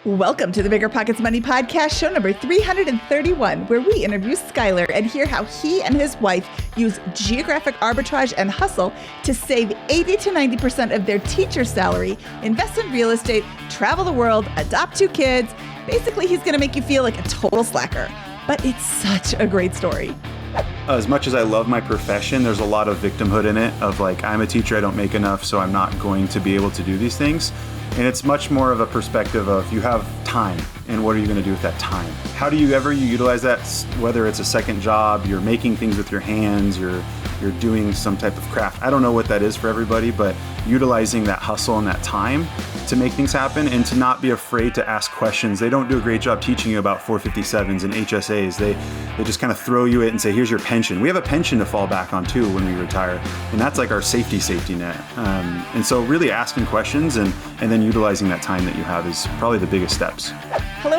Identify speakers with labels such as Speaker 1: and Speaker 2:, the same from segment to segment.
Speaker 1: Welcome to the BiggerPockets Money Podcast, show number 331, where we interview Skyler and hear how he and his wife use geographic arbitrage and hustle to save 80 to 90% of their teacher's salary, invest in real estate, travel the world, adopt 2 kids. Basically, he's going to make you feel like a total slacker. But it's such a great story.
Speaker 2: As much as I love my profession, there's a lot of victimhood in it of like, I'm a teacher, I don't make enough, so I'm not going to be able to do these things. And it's much more of a perspective of you have time and what are you going to do with that time? How do you utilize that, whether it's a second job, you're making things with your hands, you're doing some type of craft. I don't know what that is for everybody, but utilizing that hustle and that time to make things happen and to not be afraid to ask questions. They don't do a great job teaching you about 457s and HSAs. They just kind of throw you it and say, here's your pension. We have a pension to fall back on too when we retire. And that's like our safety net. And so really asking questions and then utilizing that time that you have is probably the biggest steps.
Speaker 1: Hello.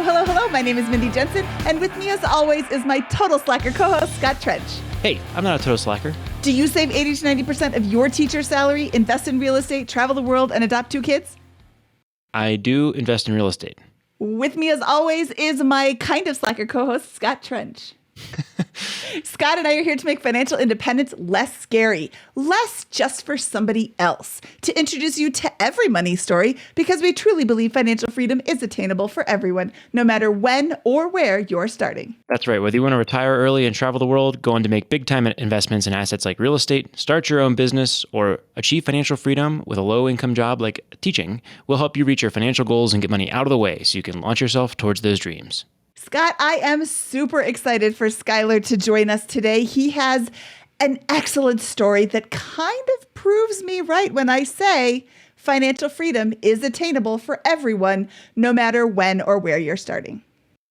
Speaker 1: My name is Mindy Jensen. And with me as always is my total slacker co-host, Scott Trench.
Speaker 3: Hey, I'm not a total slacker.
Speaker 1: Do you save 80 to 90% of your teacher's salary, invest in real estate, travel the world, and adopt 2 kids?
Speaker 3: I do invest in real estate.
Speaker 1: With me as always is my kind of slacker co-host, Scott Trench. Scott and I are here to make financial independence less scary, less just for somebody else, to introduce you to every money story because we truly believe financial freedom is attainable for everyone, no matter when or where you're starting.
Speaker 3: That's right. Whether you want to retire early and travel the world, go on to make big-time investments in assets like real estate, start your own business, or achieve financial freedom with a low-income job like teaching, we'll help you reach your financial goals and get money out of the way so you can launch yourself towards those dreams.
Speaker 1: Scott, I am super excited for Skyler to join us today. He has an excellent story that kind of proves me right when I say financial freedom is attainable for everyone, no matter when or where you're starting.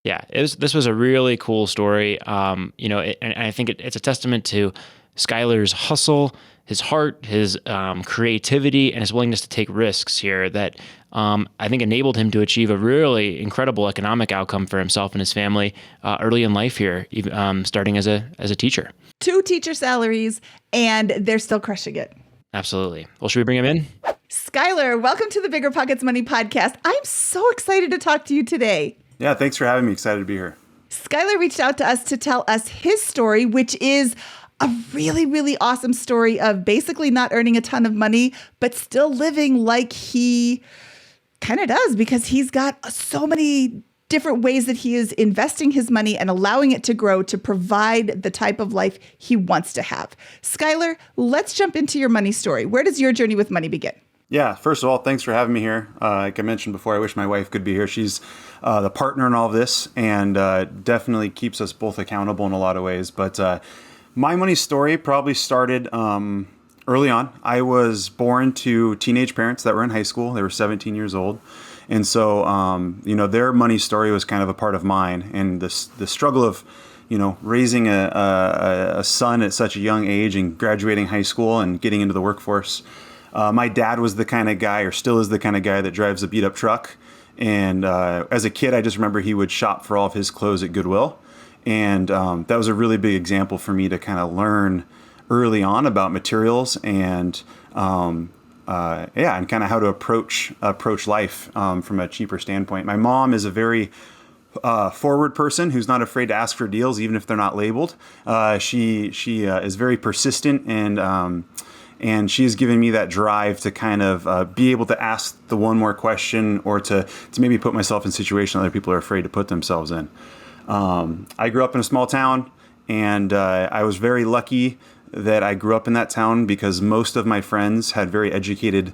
Speaker 3: Yeah, this was a really cool story. And I think it's a testament to Skyler's hustle, his heart, his creativity, and his willingness to take risks here that I think enabled him to achieve a really incredible economic outcome for himself and his family early in life here, even, starting as a teacher.
Speaker 1: 2 teacher salaries, and they're still crushing it.
Speaker 3: Absolutely. Well, should we bring him in?
Speaker 1: Skyler, welcome to the BiggerPockets Money Podcast. I'm so excited to talk to you today.
Speaker 2: Yeah, thanks for having me. Excited to be here.
Speaker 1: Skyler reached out to us to tell us his story, which is a really, really awesome story of basically not earning a ton of money, but still living like he kind of does because he's got so many different ways that he is investing his money and allowing it to grow to provide the type of life he wants to have. Skyler, let's jump into your money story. Where does your journey with money begin?
Speaker 2: Yeah, first of all, thanks for having me here. Like I mentioned before, I wish my wife could be here. She's the partner in all of this and definitely keeps us both accountable in a lot of ways. But my money story probably started early on. I was born to teenage parents that were in high school. They were 17 years old. And so, their money story was kind of a part of mine. And the struggle of, raising a son at such a young age and graduating high school and getting into the workforce. My dad was the kind of guy, or still is the kind of guy, that drives a beat up truck. And as a kid, I just remember he would shop for all of his clothes at Goodwill. And that was a really big example for me to kind of learn early on about materials and and kind of how to approach life from a cheaper standpoint. My mom is a very forward person who's not afraid to ask for deals, even if they're not labeled. She is very persistent and she's given me that drive to kind of be able to ask the one more question or to maybe put myself in situations other people are afraid to put themselves in. I grew up in a small town, and I was very lucky that I grew up in that town because most of my friends had very educated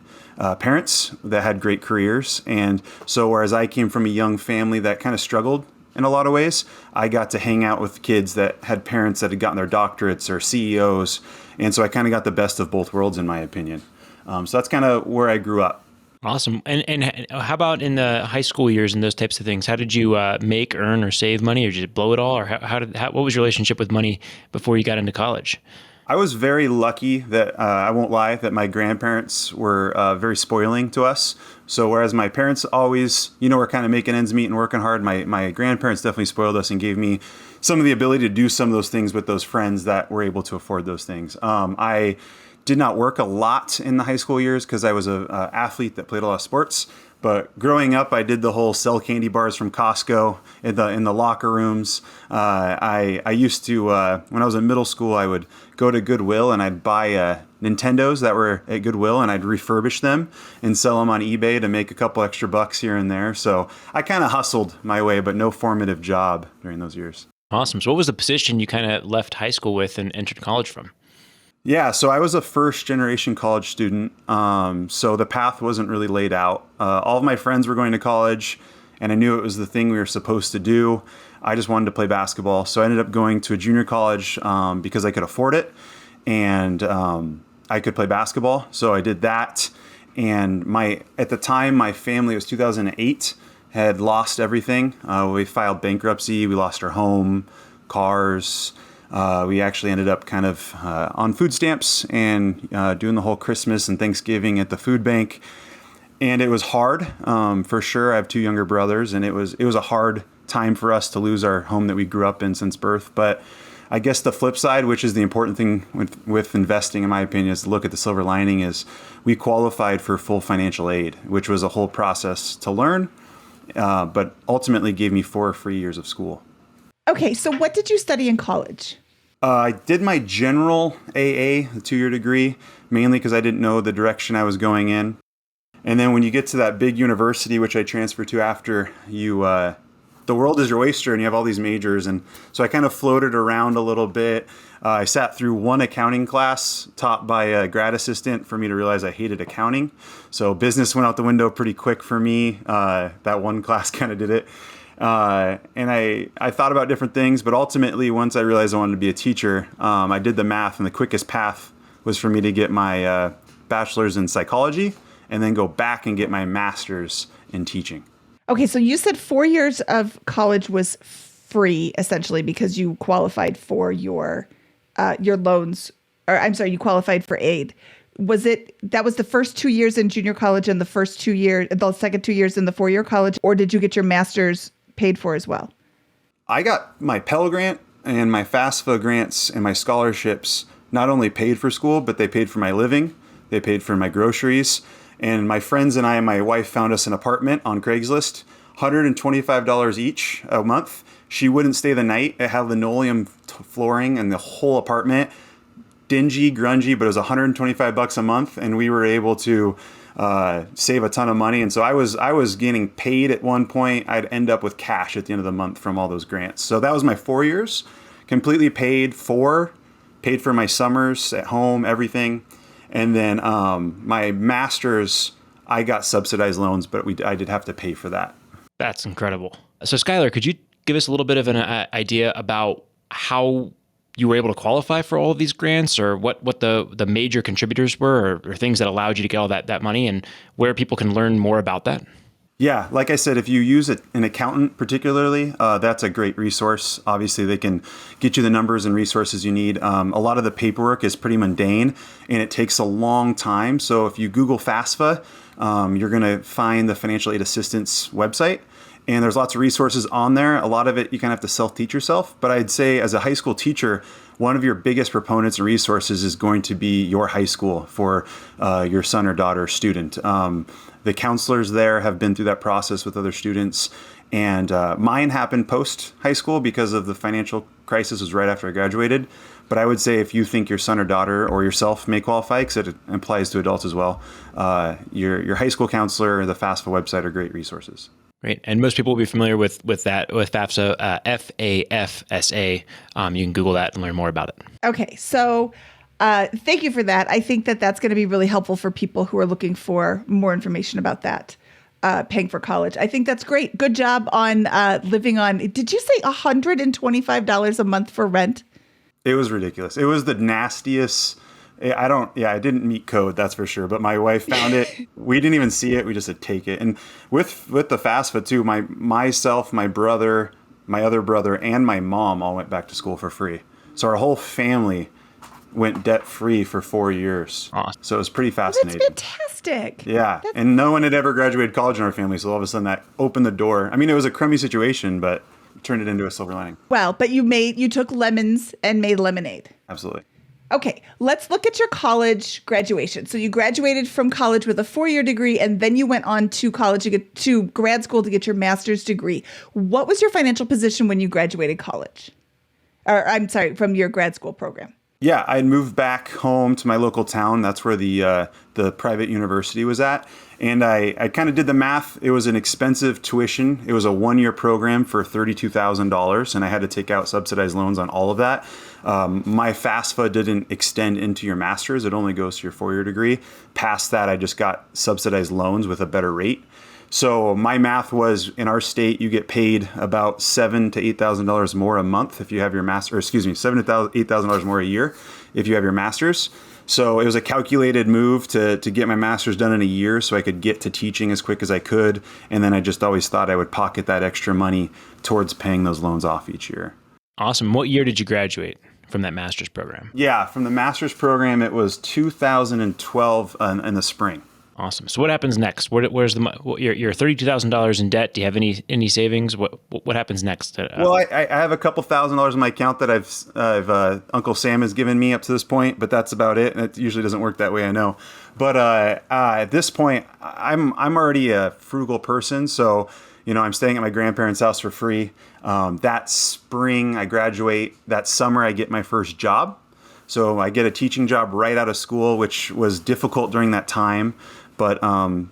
Speaker 2: parents that had great careers. And so whereas I came from a young family that kind of struggled in a lot of ways, I got to hang out with kids that had parents that had gotten their doctorates or CEOs. And so I kind of got the best of both worlds, in my opinion. So that's kind of where I grew up.
Speaker 3: Awesome. And how about in the high school years and those types of things? How did you make, earn, or save money, or did you blow it all? Or what was your relationship with money before you got into college?
Speaker 2: I was very lucky that, I won't lie, that my grandparents were very spoiling to us. So whereas my parents always, were kind of making ends meet and working hard, my grandparents definitely spoiled us and gave me some of the ability to do some of those things with those friends that were able to afford those things. I did not work a lot in the high school years because I was an athlete that played a lot of sports. But growing up, I did the whole sell candy bars from Costco in the locker rooms. I used to, when I was in middle school, I would go to Goodwill and I'd buy Nintendos that were at Goodwill, and I'd refurbish them and sell them on eBay to make a couple extra bucks here and there. So I kind of hustled my way, but no formative job during those years.
Speaker 3: Awesome. So what was the position you kind of left high school with and entered college from?
Speaker 2: Yeah, so I was a first generation college student. So the path wasn't really laid out. All of my friends were going to college, and I knew it was the thing we were supposed to do. I just wanted to play basketball. So I ended up going to a junior college because I could afford it, and I could play basketball. So I did that. And at the time, my family, it was 2008, had lost everything. We filed bankruptcy. We lost our home, cars. We actually ended up kind of on food stamps and doing the whole Christmas and Thanksgiving at the food bank. And it was hard, for sure. I have two younger brothers, and it was a hard time for us to lose our home that we grew up in since birth. But I guess the flip side, which is the important thing with investing, in my opinion, is to look at the silver lining, is we qualified for full financial aid, which was a whole process to learn, but ultimately gave me 4 free years of school.
Speaker 1: Okay, so what did you study in college?
Speaker 2: I did my general AA, the 2-year degree, mainly because I didn't know the direction I was going in. And then when you get to that big university, which I transferred to after, the world is your oyster and you have all these majors. And so I kind of floated around a little bit. I sat through one accounting class taught by a grad assistant for me to realize I hated accounting. So business went out the window pretty quick for me. That one class kind of did it. And I thought about different things, but ultimately, once I realized I wanted to be a teacher, I did the math, and the quickest path was for me to get my bachelor's in psychology and then go back and get my master's in teaching.
Speaker 1: Okay, so you said 4 years of college was free, essentially, because you qualified for your loans, or I'm sorry, you qualified for aid. That was the first 2 years in junior college and the second 2 years in the 4-year college, or did you get your master's paid for as well?
Speaker 2: I got my Pell Grant and my FAFSA grants and my scholarships not only paid for school, but they paid for my living. They paid for my groceries. And my friends and I and my wife found us an apartment on Craigslist, $125 each a month. She wouldn't stay the night. It had linoleum flooring and the whole apartment. Dingy, grungy, but it was $125 a month, and we were able to save a ton of money. And so I was getting paid at one point. I'd end up with cash at the end of the month from all those grants. So that was my 4 years, completely paid for my summers at home, everything. And then my master's, I got subsidized loans, but I did have to pay for that.
Speaker 3: That's incredible. So Skyler, could you give us a little bit of an idea about how you were able to qualify for all of these grants, or what the major contributors were, or things that allowed you to get all that money, and where people can learn more about that?
Speaker 2: Yeah, like I said, if you use an accountant particularly, that's a great resource. Obviously, they can get you the numbers and resources you need. A lot of the paperwork is pretty mundane, and it takes a long time. So if you Google FAFSA, you're going to find the Financial Aid Assistance website. And there's lots of resources on there. A lot of it you kind of have to self-teach yourself. But I'd say as a high school teacher, one of your biggest proponents and resources is going to be your high school for your son or daughter student. The counselors there have been through that process with other students. And mine happened post-high school because of the financial crisis. Was right after I graduated. But I would say if you think your son or daughter or yourself may qualify, because it applies to adults as well, your high school counselor or the FAFSA website are great resources.
Speaker 3: Great. And most people will be familiar with that, with FAFSA, FAFSA. You can Google that and learn more about it.
Speaker 1: Okay. So thank you for that. I think that's going to be really helpful for people who are looking for more information about that, paying for college. I think that's great. Good job on living on, did you say $125 a month for rent?
Speaker 2: It was ridiculous. It was the nastiest. I didn't meet code, that's for sure. But my wife found it. We didn't even see it. We just said, take it. And with the FAFSA too, myself, my brother, my other brother, and my mom all went back to school for free. So our whole family went debt free for 4 years.
Speaker 3: Awesome.
Speaker 2: So it was pretty fascinating.
Speaker 1: That's fantastic.
Speaker 2: Yeah. And no one had ever graduated college in our family. So all of a sudden that opened the door. I mean, it was a crummy situation, but turned it into a silver lining.
Speaker 1: Well, but you took lemons and made lemonade.
Speaker 2: Absolutely.
Speaker 1: Okay, let's look at your college graduation. So you graduated from college with a 4-year degree, and then you went on to college to grad school to get your master's degree. What was your financial position when you graduated college? Or I'm sorry, from your grad school program?
Speaker 2: Yeah, I had moved back home to my local town. That's where the private university was at. And I kind of did the math. It was an expensive tuition. It was a 1-year program for $32,000, and I had to take out subsidized loans on all of that. My FAFSA didn't extend into your master's. It only goes to your 4-year degree. Past that, I just got subsidized loans with a better rate. So my math was, in our state, you get paid about $7,000 to $8,000 more a month if you have your master, or excuse me, $7,000 to $8,000 more a year if you have your master's. So it was a calculated move to get my master's done in a year so I could get to teaching as quick as I could. And then I just always thought I would pocket that extra money towards paying those loans off each year.
Speaker 3: Awesome. What year did you graduate from that master's program?
Speaker 2: Yeah, from the master's program, it was 2012 in the spring.
Speaker 3: Awesome. So what happens next? Where's you're $32,000 in debt? Do you have any savings? What happens next?
Speaker 2: Well, I have a couple $1,000s in my account that I've Uncle Sam has given me up to this point, but that's about it. And it usually doesn't work that way, I know. But at this point, I'm already a frugal person, so I'm staying at my grandparents' house for free. That spring, I graduate. That summer, I get my first job. So I get a teaching job right out of school, which was difficult during that time. But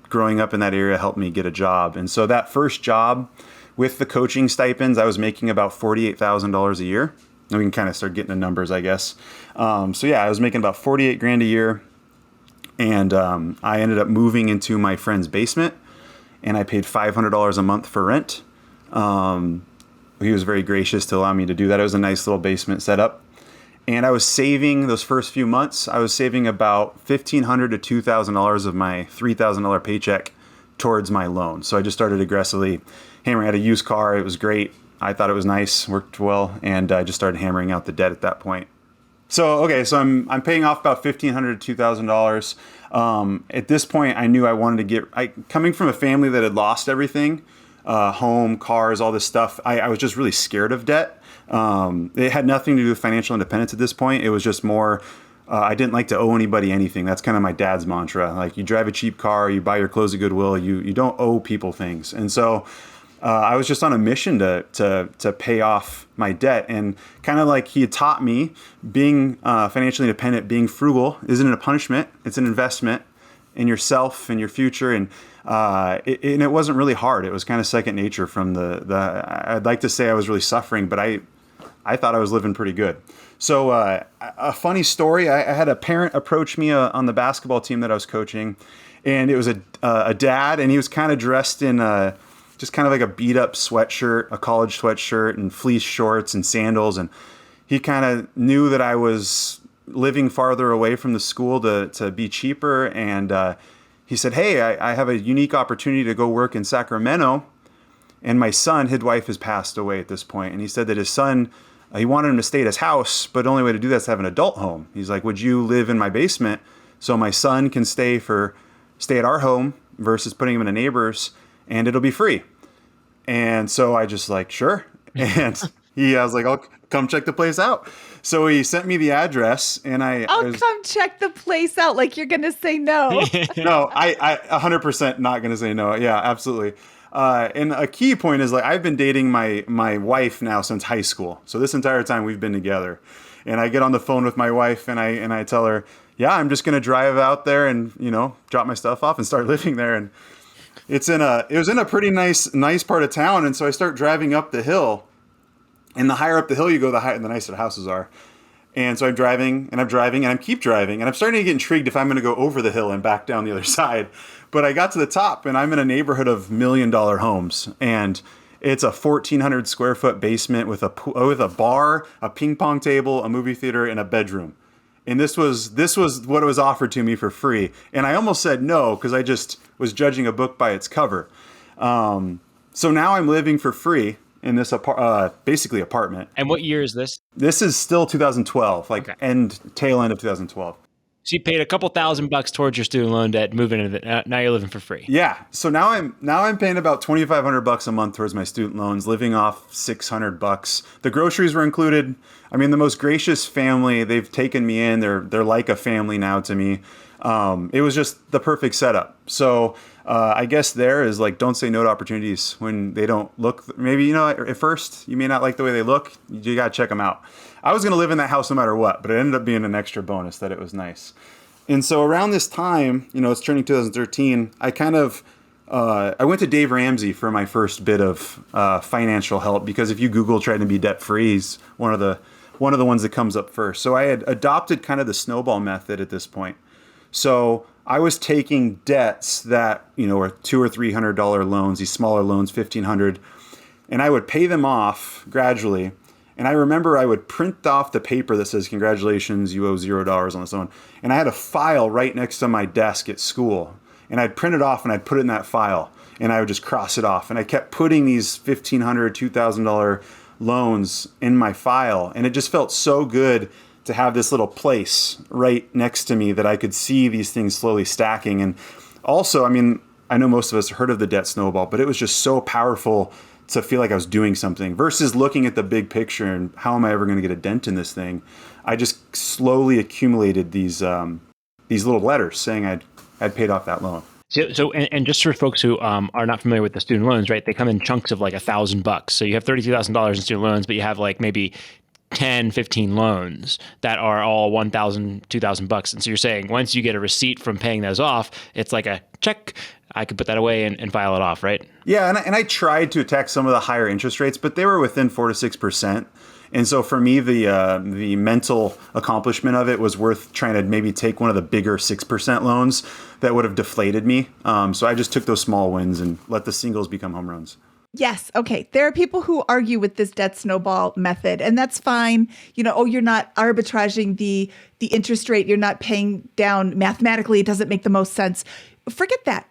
Speaker 2: growing up in that area helped me get a job. And so that first job with the coaching stipends, I was making about $48,000 a year. And we can kind of start getting the numbers, I guess. So yeah, I was making about $48,000 a year. And I ended up moving into my friend's basement, and I paid $500 a month for rent. He was very gracious to allow me to do that. It was a nice little basement setup. And I was saving those first few months. I was saving about $1,500 to $2,000 of my $3,000 paycheck towards my loan. So I just started aggressively hammering out a used car. It was great. I thought it was nice, worked well, and I just started hammering out the debt at that point. So I'm paying off about $1,500 to $2,000. At this point, I knew I wanted to coming from a family that had lost everything, home, cars, all this stuff. I was just really scared of debt. It had nothing to do with financial independence at this point. It was just more, I didn't like to owe anybody anything. That's kind of my dad's mantra. Like, you drive a cheap car, you buy your clothes at Goodwill, you don't owe people things. And so I was just on a mission to pay off my debt. And kind of like he had taught me, being financially independent, being frugal isn't a punishment. It's an investment in yourself and your future. And it wasn't really hard. It was kind of second nature from I'd like to say I was really suffering, but I thought I was living pretty good. So a funny story, I had a parent approach me on the basketball team that I was coaching, and it was a dad, and he was kind of dressed in just kind of like a beat up sweatshirt, a college sweatshirt, and fleece shorts and sandals. And he kind of knew that I was living farther away from the school to be cheaper. And he said, "Hey, I have a unique opportunity to go work in Sacramento." And my son, his wife has passed away at this point. And he said that his son, he wanted him to stay at his house, but the only way to do that is to have an adult home. He's like, "Would you live in my basement so my son can stay at our home versus putting him in a neighbor's, and it'll be free?" And so I just like, sure. And I was like, "I'll come check the place out." So he sent me the address, and
Speaker 1: I'll come check the place out. Like, you're going to say no.
Speaker 2: No, I 100% not going to say no. Yeah, absolutely. And a key point is, like, I've been dating my wife now since high school. So this entire time we've been together. And I get on the phone with my wife, and I tell her, "Yeah, I'm just going to drive out there and, drop my stuff off and start living there." And it was in a pretty nice part of town. And so I start driving up the hill, and the higher up the hill you go, the nicer the houses are. And so I'm driving, and I keep driving, and I'm starting to get intrigued if I'm going to go over the hill and back down the other side. But I got to the top, and I'm in a neighborhood of $1 million homes, and it's a 1,400 square foot basement with a bar, a ping pong table, a movie theater, and a bedroom. And this was what was offered to me for free. And I almost said no, because I just was judging a book by its cover. So now I'm living for free in this basically apartment.
Speaker 3: And what year is this?
Speaker 2: This is still 2012,
Speaker 3: Okay.
Speaker 2: tail end of 2012.
Speaker 3: So you paid a couple $1,000 towards your student loan debt, moving into now you're living for free.
Speaker 2: Yeah. So now I'm paying about $2,500 a month towards my student loans, living off $600. The groceries were included. I mean, the most gracious family. They've taken me in. They're like a family now to me. It was just the perfect setup. So I guess there is like, don't say no to opportunities when they don't look. Maybe, you know, at first you may not like the way they look. You got to check them out. I was going to live in that house no matter what, but it ended up being an extra bonus that it was nice. And so around this time, you know, it's turning 2013, I kind of, I went to Dave Ramsey for my first bit of financial help, because if you Google trying to be debt free, he's one of the ones that comes up first. So I had adopted kind of the snowball method at this point. So I was taking debts that, you know, are $200 or $300 loans, these smaller loans, $1,500, and I would pay them off gradually. And I remember I would print off the paper that says, congratulations, you owe $0 on this loan. And I had a file right next to my desk at school. And I'd print it off and I'd put it in that file. And I would just cross it off. And I kept putting these $1,500, $2,000 loans in my file. And it just felt so good to have this little place right next to me that I could see these things slowly stacking. And also, I mean, I know most of us heard of the debt snowball, but it was just so powerful to feel like I was doing something versus looking at the big picture and how am I ever going to get a dent in this thing. I just slowly accumulated these little letters saying I'd paid off that loan.
Speaker 3: So and just for folks who are not familiar with the student loans, right? They come in chunks of like $1,000. So you have $32,000 in student loans, but you have like maybe 10, 15 loans that are all $1,000, $2,000. And so you're saying once you get a receipt from paying those off, it's like a check. I could put that away and file it off, right?
Speaker 2: Yeah, and I tried to attack some of the higher interest rates, but they were within 4 to 6%. And so for me, the mental accomplishment of it was worth trying to maybe take one of the bigger 6% loans that would have deflated me. So I just took those small wins and let the singles become home runs.
Speaker 1: Yes. Okay. There are people who argue with this debt snowball method, and that's fine. You know, oh, you're not arbitraging the interest rate. You're not paying down mathematically. It doesn't make the most sense. Forget that.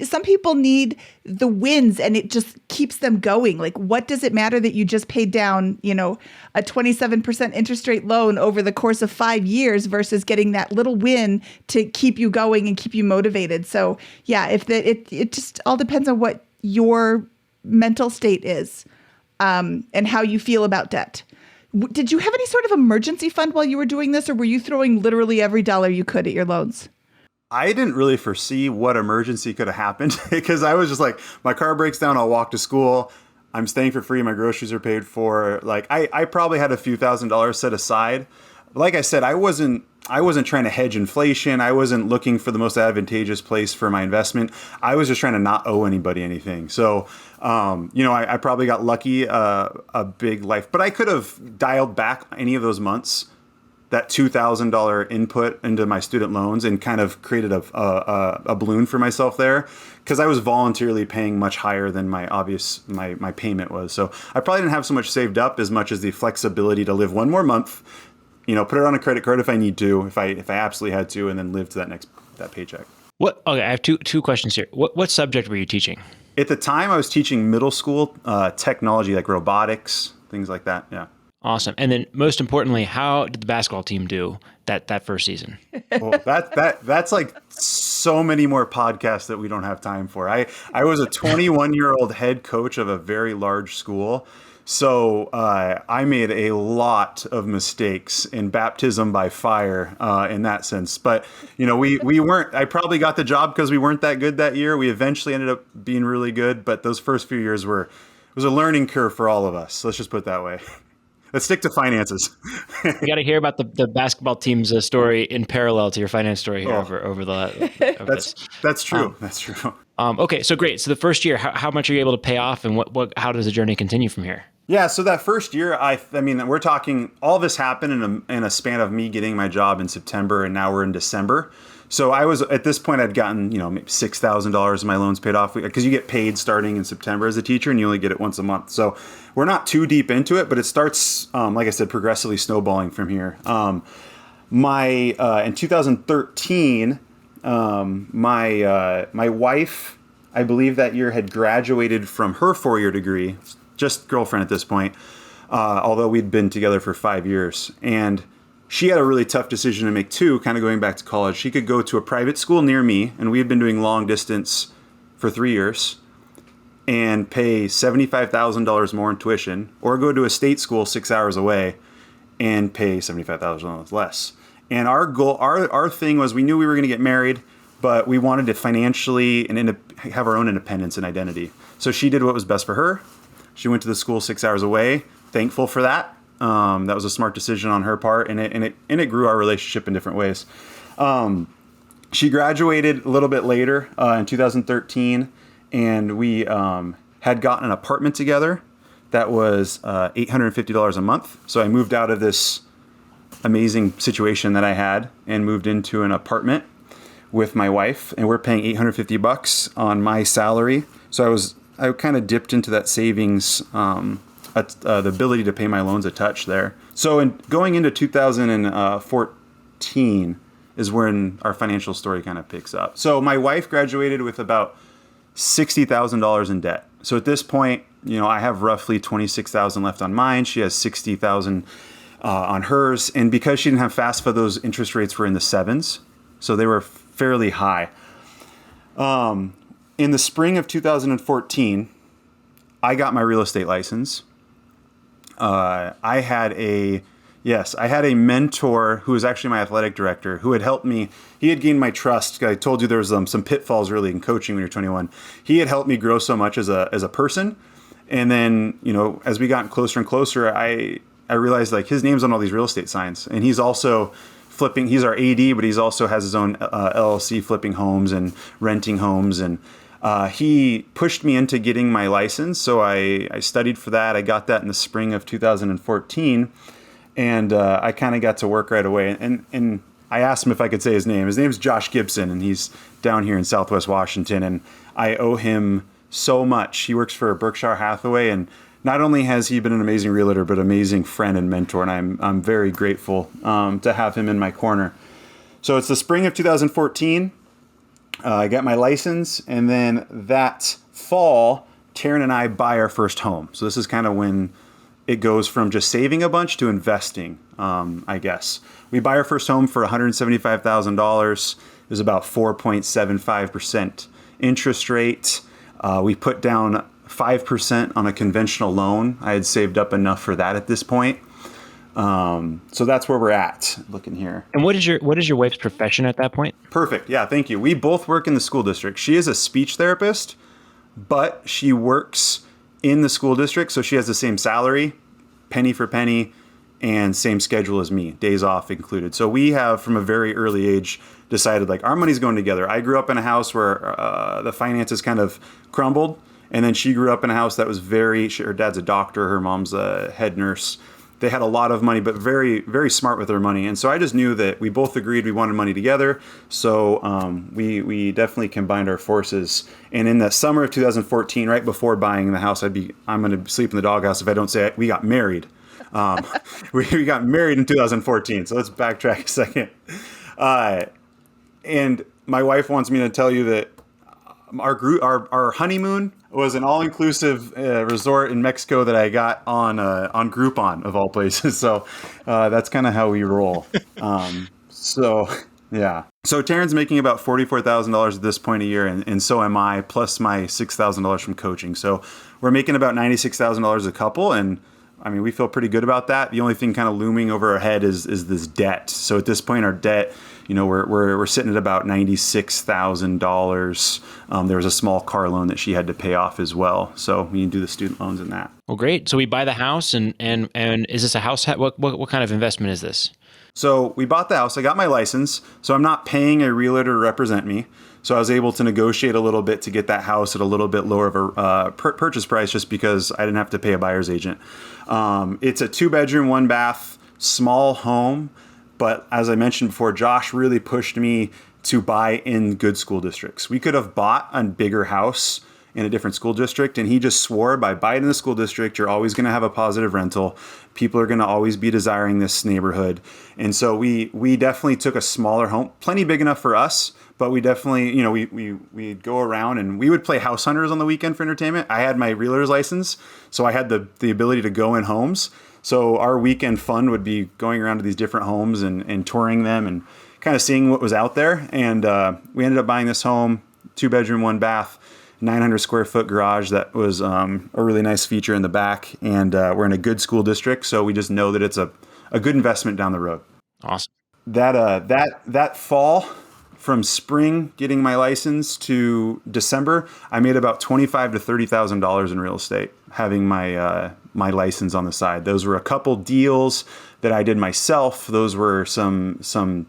Speaker 1: Some people need the wins, and it just keeps them going. Like, what does it matter that you just paid down, you know, a 27% interest rate loan over the course of 5 years versus getting that little win to keep you going and keep you motivated? So yeah, it just all depends on what your mental state is, and how you feel about debt. Did you have any sort of emergency fund while you were doing this, or were you throwing literally every dollar you could at your loans?
Speaker 2: I didn't really foresee what emergency could have happened because I was just like, my car breaks down, I'll walk to school. I'm staying for free. My groceries are paid for. Like I probably had a few $1,000s set aside. Like I said, I wasn't trying to hedge inflation. I wasn't looking for the most advantageous place for my investment. I was just trying to not owe anybody anything. So, you know, I probably got lucky, a big life, but I could have dialed back any of those months, that $2,000 input into my student loans, and kind of created a balloon for myself there, because I was voluntarily paying much higher than my payment was. So I probably didn't have so much saved up as much as the flexibility to live one more month, you know, put it on a credit card if I need to, if I absolutely had to, and then live to that paycheck.
Speaker 3: What? Okay, I have two questions here. What subject were you teaching?
Speaker 2: At the time, I was teaching middle school technology, like robotics, things like that. Yeah.
Speaker 3: Awesome. And then most importantly, how did the basketball team do that first season?
Speaker 2: Well, that's like so many more podcasts that we don't have time for. I was a 21-year-old head coach of a very large school. So I made a lot of mistakes in baptism by fire in that sense. But, you know, we weren't, I probably got the job because we weren't that good that year. We eventually ended up being really good. But those first few years was a learning curve for all of us. Let's just put it that way. Let's stick to finances.
Speaker 3: We got to hear about the basketball team's story in parallel to your finance story here over this.
Speaker 2: That's true. That's true.
Speaker 3: Okay, so great. So the first year, how much are you able to pay off, and how does the journey continue from here?
Speaker 2: Yeah, so that first year, I mean, we're talking, all this happened in a span of me getting my job in September, and now we're in December. So I was, at this point, I'd gotten, you know, maybe $6,000 of my loans paid off, because you get paid starting in September as a teacher, and you only get it once a month. So we're not too deep into it, but it starts, like I said, progressively snowballing from here. In 2013, my wife, I believe that year, had graduated from her 4-year degree, just girlfriend at this point, although we'd been together for 5 years. And she had a really tough decision to make too, kind of going back to college. She could go to a private school near me, and we had been doing long distance for 3 years, and pay $75,000 more in tuition, or go to a state school 6 hours away and pay $75,000 less. And our goal, our thing was, we knew we were going to get married, but we wanted to financially and have our own independence and identity. So she did what was best for her. She went to the school 6 hours away. Thankful for that. That was a smart decision on her part, and it grew our relationship in different ways. She graduated a little bit later in 2013, and we had gotten an apartment together that was $850 a month. So I moved out of this amazing situation that I had and moved into an apartment with my wife, and we're paying $850 on my salary. So I kind of dipped into that savings, the ability to pay my loans a touch there. So going into 2014 is when our financial story kind of picks up. So my wife graduated with about $60,000 in debt. So at this point, I have roughly $26,000 left on mine. She has $60,000 on hers. And because she didn't have FAFSA, those interest rates were in the 7s. So they were fairly high. In the spring of 2014, I got my real estate license. I had a mentor who was actually my athletic director who had helped me. He had gained my trust. I told you there was some pitfalls really in coaching when you're 21. He had helped me grow so much as a person. And then, as we got closer and closer, I realized like his name's on all these real estate signs, and he's also flipping. He's our AD, but he's also has his own LLC flipping homes and renting homes. And he pushed me into getting my license. So I studied for that. I got that in the spring of 2014. And I kind of got to work right away. And I asked him if I could say his name. His name's Josh Gibson, and he's down here in Southwest Washington. And I owe him so much. He works for Berkshire Hathaway, and not only has he been an amazing realtor, but amazing friend and mentor. And I'm very grateful to have him in my corner. So it's the spring of 2014. I got my license, and then that fall, Taryn and I buy our first home. So this is kind of when it goes from just saving a bunch to investing, I guess. We buy our first home for $175,000. It was about 4.75% interest rate. We put down 5% on a conventional loan. I had saved up enough for that at this point. So that's where we're at, looking here.
Speaker 3: And what is your wife's profession at that point?
Speaker 2: Perfect. Yeah, thank you. We both work in the school district. She is a speech therapist, but she works in the school district, so she has the same salary, penny for penny, and same schedule as me, days off included. So we have, from a very early age, decided like our money's going together. I grew up in a house where the finances kind of crumbled, and then she grew up in a house that was her dad's a doctor, her mom's a head nurse. They had a lot of money, but very, very smart with their money. And so I just knew that we both agreed we wanted money together. So we definitely combined our forces. And in the summer of 2014, right before buying the house, I'm going to sleep in the doghouse if I don't say it. We got married. We got married in 2014. So let's backtrack a second. And my wife wants me to tell you that our honeymoon was an all-inclusive resort in Mexico that I got on Groupon of all places. So that's kind of how we roll. So Taryn's making about $44,000 at this point a year, and so am I, plus my $6,000 from coaching. So we're making about $96,000 a couple, and I mean, we feel pretty good about that. The only thing kind of looming over our head is this debt. So at this point, our debt, we're sitting at about $96,000. There was a small car loan that she had to pay off as well. So we can do the student loans and that.
Speaker 3: Well, great. So we buy the house, and is this a house? What kind of investment is this?
Speaker 2: So we bought the house. I got my license, so I'm not paying a realtor to represent me. So I was able to negotiate a little bit to get that house at a little bit lower of a purchase price, just because I didn't have to pay a buyer's agent. It's a 2-bedroom, 1-bath, small home. But as I mentioned before, Josh really pushed me to buy in good school districts. We could have bought a bigger house in a different school district, and he just swore, by buying in the school district, you're always going to have a positive rental. People are going to always be desiring this neighborhood. And so we definitely took a smaller home, plenty big enough for us, but we definitely, we'd go around and we would play house hunters on the weekend for entertainment. I had my realtor's license, so I had the ability to go in homes. So our weekend fun would be going around to these different homes and touring them and kind of seeing what was out there. And we ended up buying this home, 2-bedroom, 1-bath, 900 square foot garage. That was a really nice feature in the back. And we're in a good school district, so we just know that it's a good investment down the road.
Speaker 3: Awesome.
Speaker 2: That fall, from spring getting my license to December, I made about $25,000 to $30,000 in real estate, having my my license on the side. Those were a couple deals that I did myself. Those were some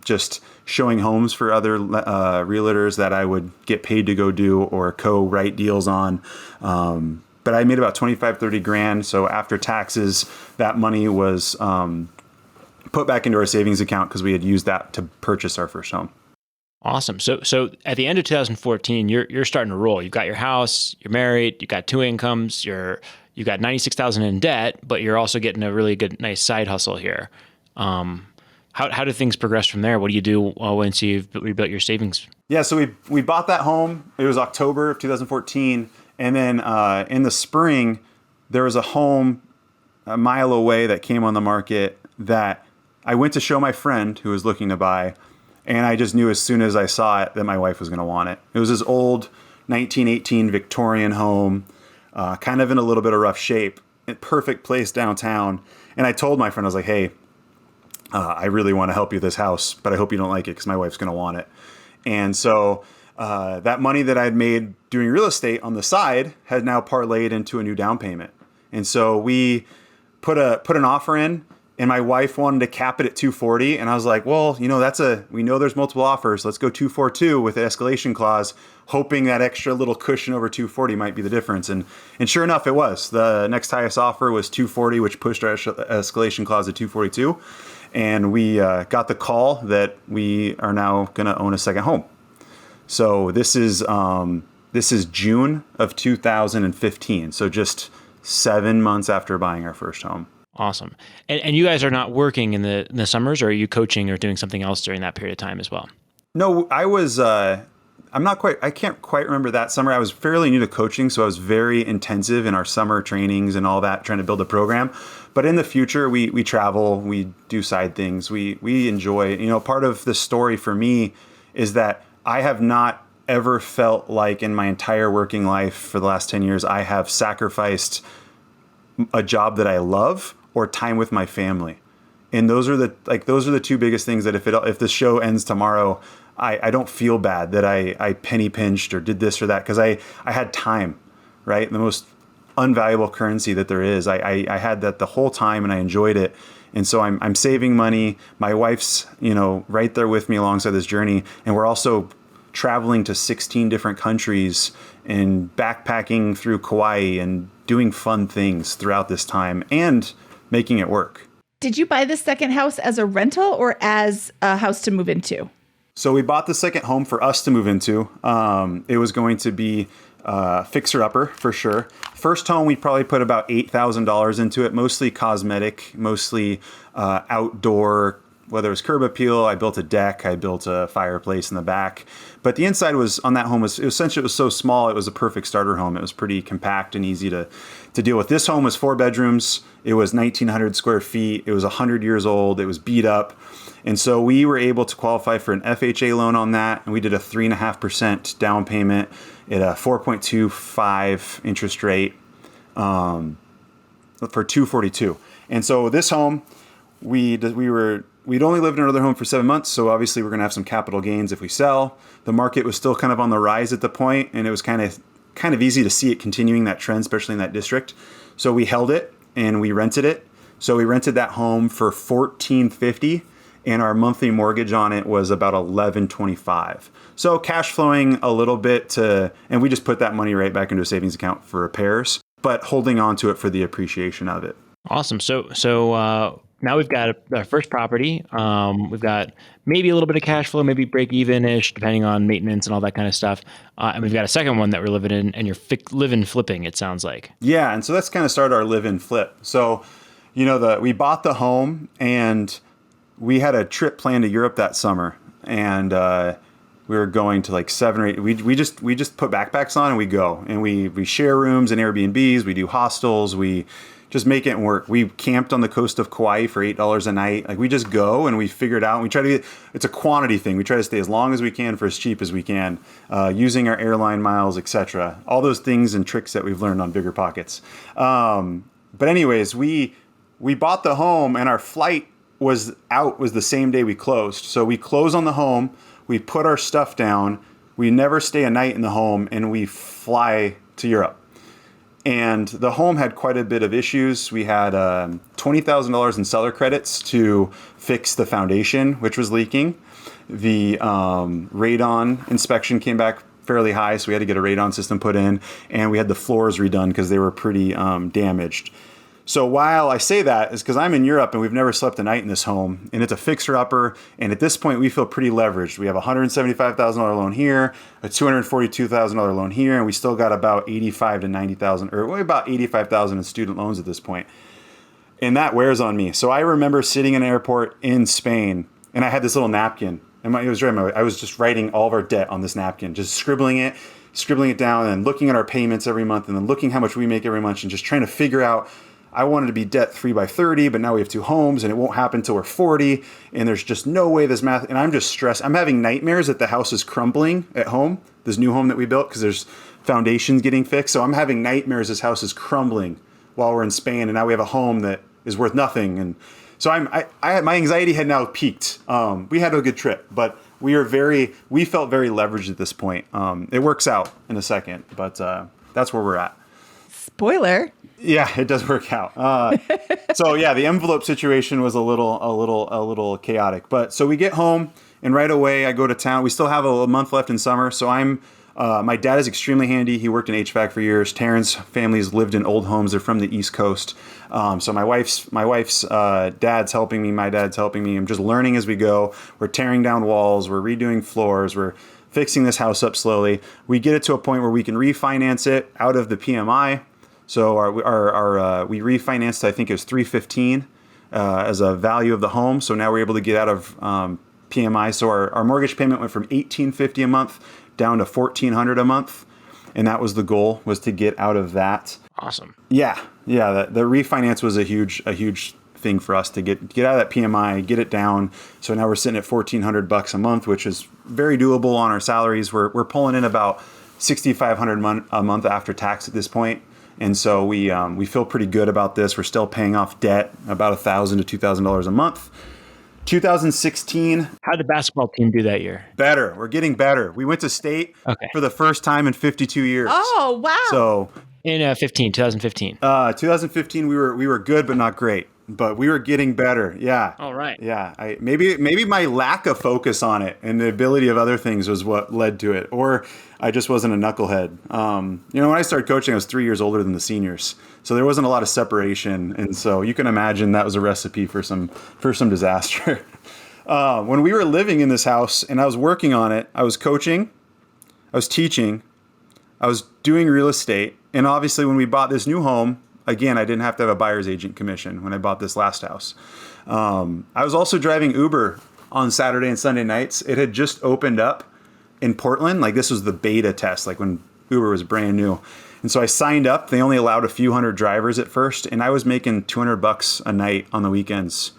Speaker 2: just showing homes for other realtors that I would get paid to go do or co-write deals on. But I made about 25, 30 grand. So after taxes, that money was put back into our savings account because we had used that to purchase our first home.
Speaker 3: Awesome. So at the end of 2014, you're starting to roll. You've got your house, you're married, you've got 2 incomes, you got $96,000 in debt, but you're also getting a really good, nice side hustle here. How do things progress from there? What do you do once you've rebuilt your savings?
Speaker 2: Yeah, so we bought that home. It was October of 2014, and then in the spring, there was a home a mile away that came on the market that I went to show my friend who was looking to buy, and I just knew as soon as I saw it that my wife was going to want it. It was this old 1918 Victorian home, kind of in a little bit of rough shape, perfect place downtown. And I told my friend, I was like, hey, I really want to help you with this house, but I hope you don't like it because my wife's going to want it. And so that money that I'd made doing real estate on the side had now parlayed into a new down payment. And so we put an offer in, and my wife wanted to cap it at 240. And I was like, well, we know there's multiple offers. Let's go 242 with the escalation clause, hoping that extra little cushion over 240 might be the difference. And sure enough, it was. The next highest offer was 240, which pushed our escalation clause to 242. And we got the call that we are now going to own a second home. So this is June of 2015. So just 7 months after buying our first home.
Speaker 3: Awesome. And you guys are not working in the summers, or are you coaching or doing something else during that period of time as well?
Speaker 2: No, I was, I can't quite remember that summer. I was fairly new to coaching, so I was very intensive in our summer trainings and all that, trying to build a program. But in the future, we travel, we do side things, we enjoy, part of the story for me is that I have not ever felt like in my entire working life for the last 10 years, I have sacrificed a job that I love or time with my family. And those are the two biggest things that if this show ends tomorrow, I don't feel bad that I penny pinched or did this or that, because I had time, right? The most unvaluable currency that there is. I had that the whole time and I enjoyed it. And so I'm saving money. My wife's, right there with me alongside this journey. And we're also traveling to 16 different countries and backpacking through Kauai and doing fun things throughout this time and making it work.
Speaker 1: Did you buy the second house as a rental or as a house to move into?
Speaker 2: So we bought the second home for us to move into. It was going to be fixer-upper for sure. First home, we probably put about $8,000 into it, mostly cosmetic, mostly outdoor, whether it was curb appeal. I built a deck, I built a fireplace in the back. But the inside on that home was so small, it was a perfect starter home. It was pretty compact and easy to deal with. This home was 4 bedrooms. It was 1,900 square feet. It was 100 years old. It was beat up. And so we were able to qualify for an FHA loan on that. And we did a 3.5% down payment at a 4.25 interest rate for 242. And so this home, we'd only lived in another home for 7 months. So obviously we're going to have some capital gains if we sell. The market was still kind of on the rise at the point, and it was kind of easy to see it continuing that trend, especially in that district. So we held it and we rented it. So we rented that home for $1,450, and our monthly mortgage on it was about $1,125. So cash flowing a little bit and we just put that money right back into a savings account for repairs, but holding on to it for the appreciation of it.
Speaker 3: Awesome. So now we've got our first property. We've got maybe a little bit of cash flow, maybe break even-ish, depending on maintenance and all that kind of stuff. And we've got a second one that we're living in, and you're live-in flipping, it sounds like.
Speaker 2: Yeah, and so that's kind of started our live-in flip. So, we bought the home, and we had a trip planned to Europe that summer, and we were going to like 7 or 8. We just put backpacks on and we go, and we share rooms and Airbnbs. We do hostels. We just making it work. We camped on the coast of Kauai for $8 a night. Like we just go and we figure it out. And we try to get, it's a quantity thing. We try to stay as long as we can for as cheap as we can, using our airline miles, etc. All those things and tricks that we've learned on BiggerPockets. But anyways, we bought the home and our flight was the same day we closed. So we close on the home, we put our stuff down, we never stay a night in the home, and we fly to Europe. And the home had quite a bit of issues. We had $20,000 in seller credits to fix the foundation, which was leaking. The radon inspection came back fairly high, so we had to get a radon system put in, and we had the floors redone because they were pretty damaged. So while I say that is because I'm in Europe and we've never slept a night in this home, and it's a fixer-upper, and at this point we feel pretty leveraged. We have a $175,000 loan here, a $242,000 loan here, and we still got about $85,000 to $90,000, or about $85,000 in student loans at this point. And that wears on me. So I remember sitting in an airport in Spain, and I had this little napkin, and I was just writing all of our debt on this napkin, just scribbling it down, and looking at our payments every month, and then looking how much we make every month, and just trying to figure out. I wanted to be debt free by 30, but now we have 2 homes and it won't happen till we're 40. And there's just no way this math, and I'm just stressed. I'm having nightmares that the house is crumbling at home, this new home that we built, because there's foundations getting fixed. So I'm having nightmares this house is crumbling while we're in Spain. And now we have a home that is worth nothing. And so my anxiety had now peaked. We had a good trip, but we felt very leveraged at this point. It works out in a second, but that's where we're at.
Speaker 1: Spoiler.
Speaker 2: Yeah, it does work out. So yeah, the envelope situation was a little chaotic. But so we get home, and right away I go to town. We still have a month left in summer, so my dad is extremely handy. He worked in HVAC for years. Taryn's family's lived in old homes. They're from the East Coast. So my wife's dad's helping me. My dad's helping me. I'm just learning as we go. We're tearing down walls. We're redoing floors. We're fixing this house up slowly. We get it to a point where we can refinance it out of the PMI. So we refinanced, I think it was $315 as a value of the home. So now we're able to get out of PMI. So our mortgage payment went from $1,850 a month down to $1,400 a month, and that was the goal, was to get out of that.
Speaker 3: Awesome.
Speaker 2: Yeah. The refinance was a huge thing for us to get out of that PMI, get it down. So now we're sitting at $1,400 a month, which is very doable on our salaries. We're pulling in about $6,500 a month after tax at this point. And so we feel pretty good about this. We're still paying off debt, about $1,000 to $2,000 a month. 2016.
Speaker 3: How did the basketball team do that year?
Speaker 2: Better. We're getting better. We went to state for the first time in 52 years.
Speaker 1: Oh, wow.
Speaker 2: So
Speaker 3: in 2015.
Speaker 2: 2015, we were good, but not great. But we were getting better. Yeah.
Speaker 3: All right.
Speaker 2: Yeah. Maybe my lack of focus on it and the ability of other things was what led to it. Or I just wasn't a knucklehead. When I started coaching, I was 3 years older than the seniors. So there wasn't a lot of separation. And so you can imagine that was a recipe for some disaster. When we were living in this house and I was working on it, I was coaching, I was teaching, I was doing real estate. And obviously when we bought this new home, again, I didn't have to have a buyer's agent commission when I bought this last house. I was also driving Uber on Saturday and Sunday nights. It had just opened up in Portland. Like this was the beta test, like when Uber was brand new. And so I signed up. They only allowed a few hundred drivers at first. And I was making $200 a night on the weekends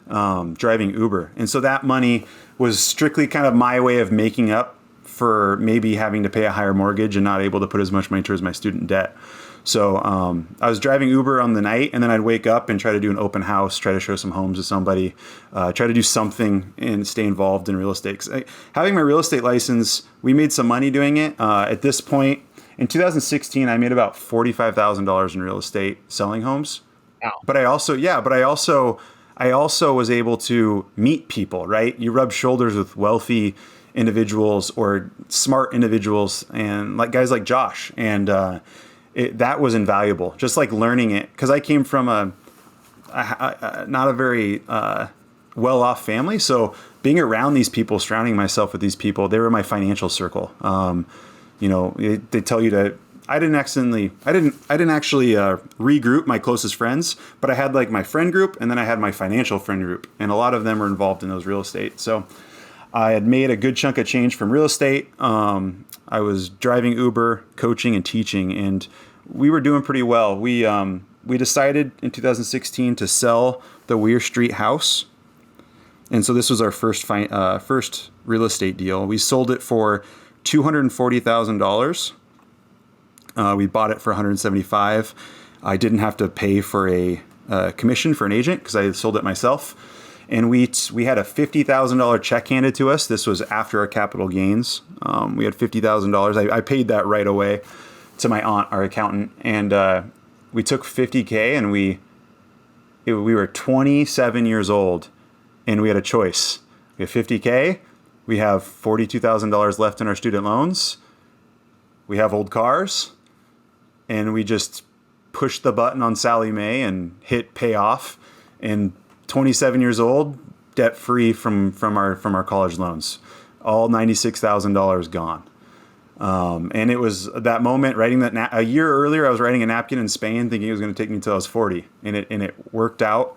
Speaker 2: driving Uber. And so that money was strictly kind of my way of making up for maybe having to pay a higher mortgage and not able to put as much money towards my student debt. So I was driving Uber on the night, and then I'd wake up and try to do an open house, try to show some homes to somebody, try to do something and stay involved in real estate. 'Cause having my real estate license, we made some money doing it. At this point, in 2016, I made about $45,000 in real estate selling homes.
Speaker 3: Wow.
Speaker 2: But I also was able to meet people, right? You rub shoulders with wealthy individuals or smart individuals, and like guys like Josh, and that was invaluable. Just like learning it, because I came from a not a very well-off family, so being around these people, surrounding myself with these people, they were my financial circle. They tell you to. I didn't actually regroup my closest friends, but I had like my friend group, and then I had my financial friend group, and a lot of them were involved in those real estate. So I had made a good chunk of change from real estate. I was driving Uber, coaching and teaching, and we were doing pretty well. We we decided in 2016 to sell the Weir Street house. And so this was our first real estate deal. We sold it for $240,000. We bought it for $175,000. I didn't have to pay for a commission for an agent because I sold it myself. And we had a $50,000 check handed to us. This was after our capital gains. We had $50,000. I paid that right away to my aunt, our accountant. And we took $50K, and we were 27 years old, and we had a choice. We have $50K. We have $42,000 left in our student loans. We have old cars. And we just pushed the button on Sallie Mae and hit payoff. And 27 years old, debt free from our college loans, all $96,000 gone. And it was that moment writing that a year earlier, I was writing a napkin in Spain thinking it was going to take me until I was 40, and it worked out.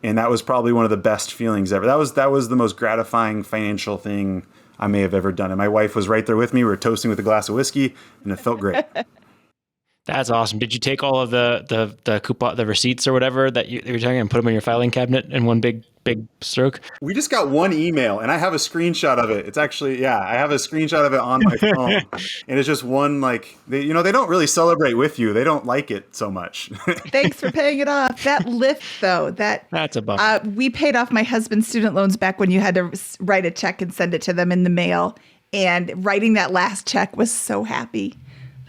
Speaker 2: And that was probably one of the best feelings ever. That was the most gratifying financial thing I may have ever done. And my wife was right there with me. We were toasting with a glass of whiskey, and it felt great.
Speaker 3: That's awesome. Did you take all of the coupon, the receipts or whatever that you were talking, and put them in your filing cabinet in one big stroke?
Speaker 2: We just got one email, and I have a screenshot of it. It's actually, I have a screenshot of it on my phone, and it's just one, like, they don't really celebrate with you. They don't like it so much.
Speaker 1: Thanks for paying it off. That lift, though,
Speaker 3: that's a bummer.
Speaker 1: We paid off my husband's student loans back when you had to write a check and send it to them in the mail. And writing that last check was so happy.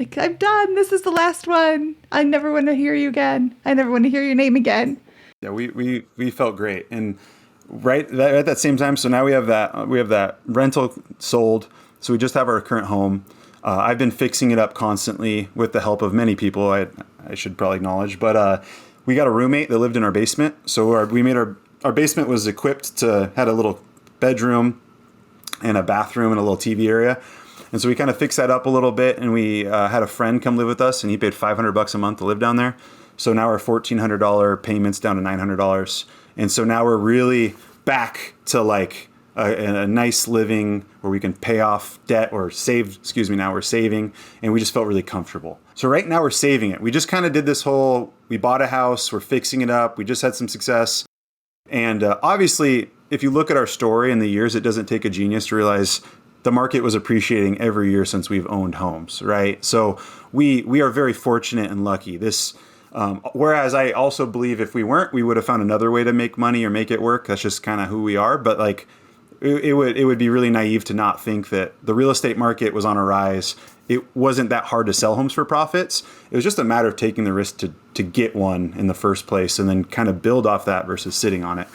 Speaker 1: Like, I'm done. This is the last one. I never want to hear you again. I never want to hear your name again.
Speaker 2: Yeah, we felt great. And at that same time, so now we have that rental sold. So we just have our current home. I've been fixing it up constantly with the help of many people, I should probably acknowledge. But we got a roommate that lived in our basement. So we made our basement was equipped had a little bedroom and a bathroom and a little TV area. And so we kind of fixed that up a little bit, and we had a friend come live with us, and he paid $500 a month to live down there. So now our $1,400 payments down to $900. And so now we're really back to like a nice living where we can pay off debt or save, now we're saving, and we just felt really comfortable. So right now we're saving it. We just kind of did this we bought a house, we're fixing it up. We just had some success. And obviously, if you look at our story in the years, it doesn't take a genius to realize the market was appreciating every year since we've owned homes, right? So we are very fortunate and lucky. Whereas I also believe if we weren't, we would have found another way to make money or make it work. That's just kind of who we are. But like, it would be really naive to not think that the real estate market was on a rise. It wasn't that hard to sell homes for profits. It was just a matter of taking the risk to get one in the first place and then kind of build off that versus sitting on it.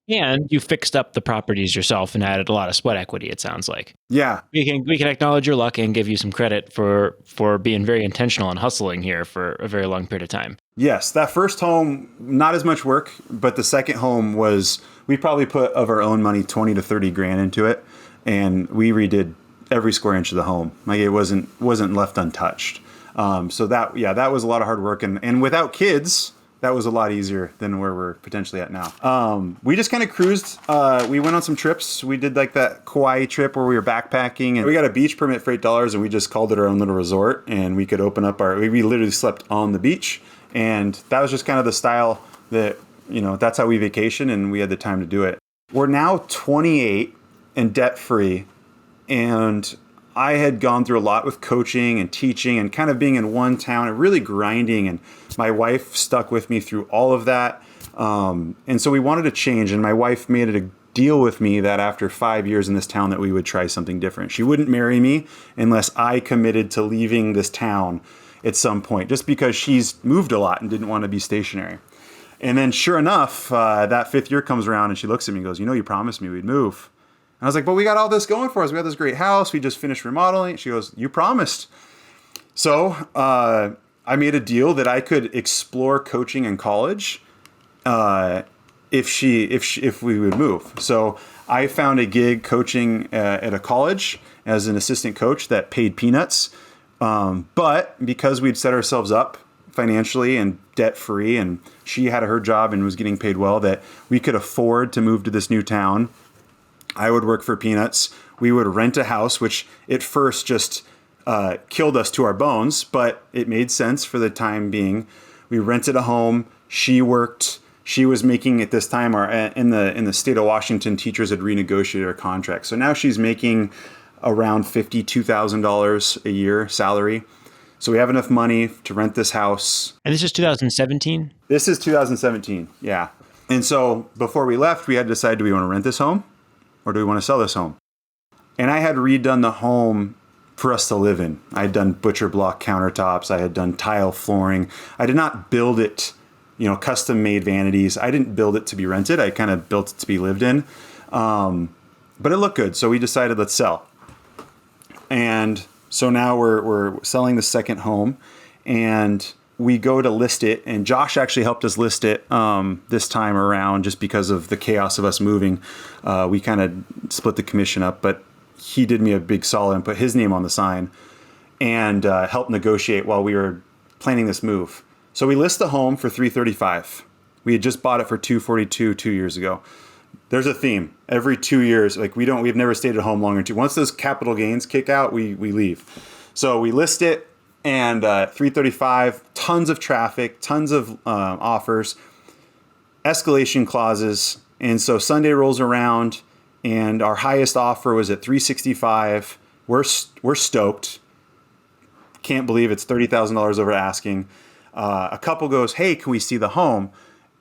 Speaker 3: And you fixed up the properties yourself and added a lot of sweat equity, it sounds like.
Speaker 2: Yeah.
Speaker 3: We can acknowledge your luck and give you some credit for being very intentional and hustling here for a very long period of time.
Speaker 2: Yes, that first home, not as much work, but the second home we probably put of our own money 20 to 30 grand into it, and we redid every square inch of the home. Like, it wasn't left untouched. So that was a lot of hard work, and without kids, that was a lot easier than where we're potentially at now. We just kind of cruised. We went on some trips. We did like that Kauai trip where we were backpacking, and we got a beach permit for $8, and we just called it our own little resort, and we could open up we literally slept on the beach. And that was just kind of the style that, that's how we vacation, and we had the time to do it. We're now 28 and debt free. And I had gone through a lot with coaching and teaching and kind of being in one town and really grinding. And my wife stuck with me through all of that. And so we wanted to change. And my wife made it a deal with me that after 5 years in this town that we would try something different. She wouldn't marry me unless I committed to leaving this town at some point, just because she's moved a lot and didn't want to be stationary. And then sure enough, that 5th year comes around and she looks at me and goes, you promised me we'd move. And I was like, but we got all this going for us. We got this great house. We just finished remodeling. She goes, you promised. So I made a deal that I could explore coaching in college if we would move. So I found a gig coaching at a college as an assistant coach that paid peanuts. But because we'd set ourselves up financially and debt free, and she had her job and was getting paid well, that we could afford to move to this new town. I would work for peanuts. We would rent a house, which at first just killed us to our bones, but it made sense for the time being. We rented a home. She worked. She was making at this time, in the state of Washington, teachers had renegotiated her contract. So now she's making around $52,000 a year salary. So we have enough money to rent this house.
Speaker 3: And this is 2017?
Speaker 2: This is 2017, yeah. And so before we left, we had to decide, do we want to rent this home or do we want to sell this home? And I had redone the home for us to live in. I had done butcher block countertops. I had done tile flooring. I did not build it, custom made vanities. I didn't build it to be rented. I kind of built it to be lived in. But it looked good. So we decided, let's sell. And so now we're selling the second home, and we go to list it. And Josh actually helped us list it this time around, just because of the chaos of us moving. We kind of split the commission up, but he did me a big solid and put his name on the sign and helped negotiate while we were planning this move. So we list the home for $335,000. We had just bought it for $242,000 2 years ago. There's a theme. Every 2 years, we've never stayed at home longer than two. Once those capital gains kick out, we leave. So we list it, and $335,000, tons of traffic, tons of offers, escalation clauses. And so Sunday rolls around, and our highest offer was at $365,000. We're stoked. Can't believe it's $30,000 over asking. A couple goes, hey, can we see the home?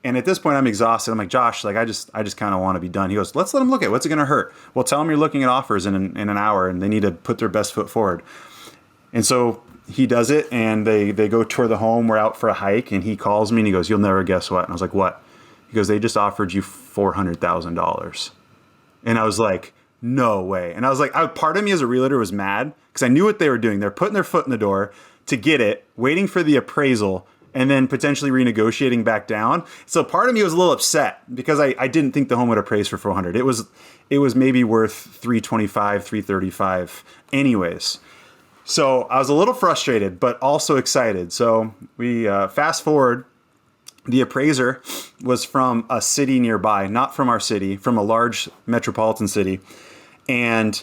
Speaker 2: And at this point, I'm exhausted. I'm like, Josh, I just kind of want to be done. He goes, let's let them look at it. What's it going to hurt? Well, tell them you're looking at offers in an hour, and they need to put their best foot forward. And so he does it, and they go tour the home. We're out for a hike, and he calls me, and he goes, you'll never guess what. And I was like, what? He goes, they just offered you $400,000. And I was like, no way. And I was like, part of me as a realtor was mad because I knew what they were doing. They're putting their foot in the door to get it, waiting for the appraisal, and then potentially renegotiating back down. So part of me was a little upset because I didn't think the home would appraise for $400,000. It was maybe worth $325,000, $335,000 anyways. So I was a little frustrated, but also excited. So we fast forward. The appraiser was from a city nearby, not from our city, from a large metropolitan city. And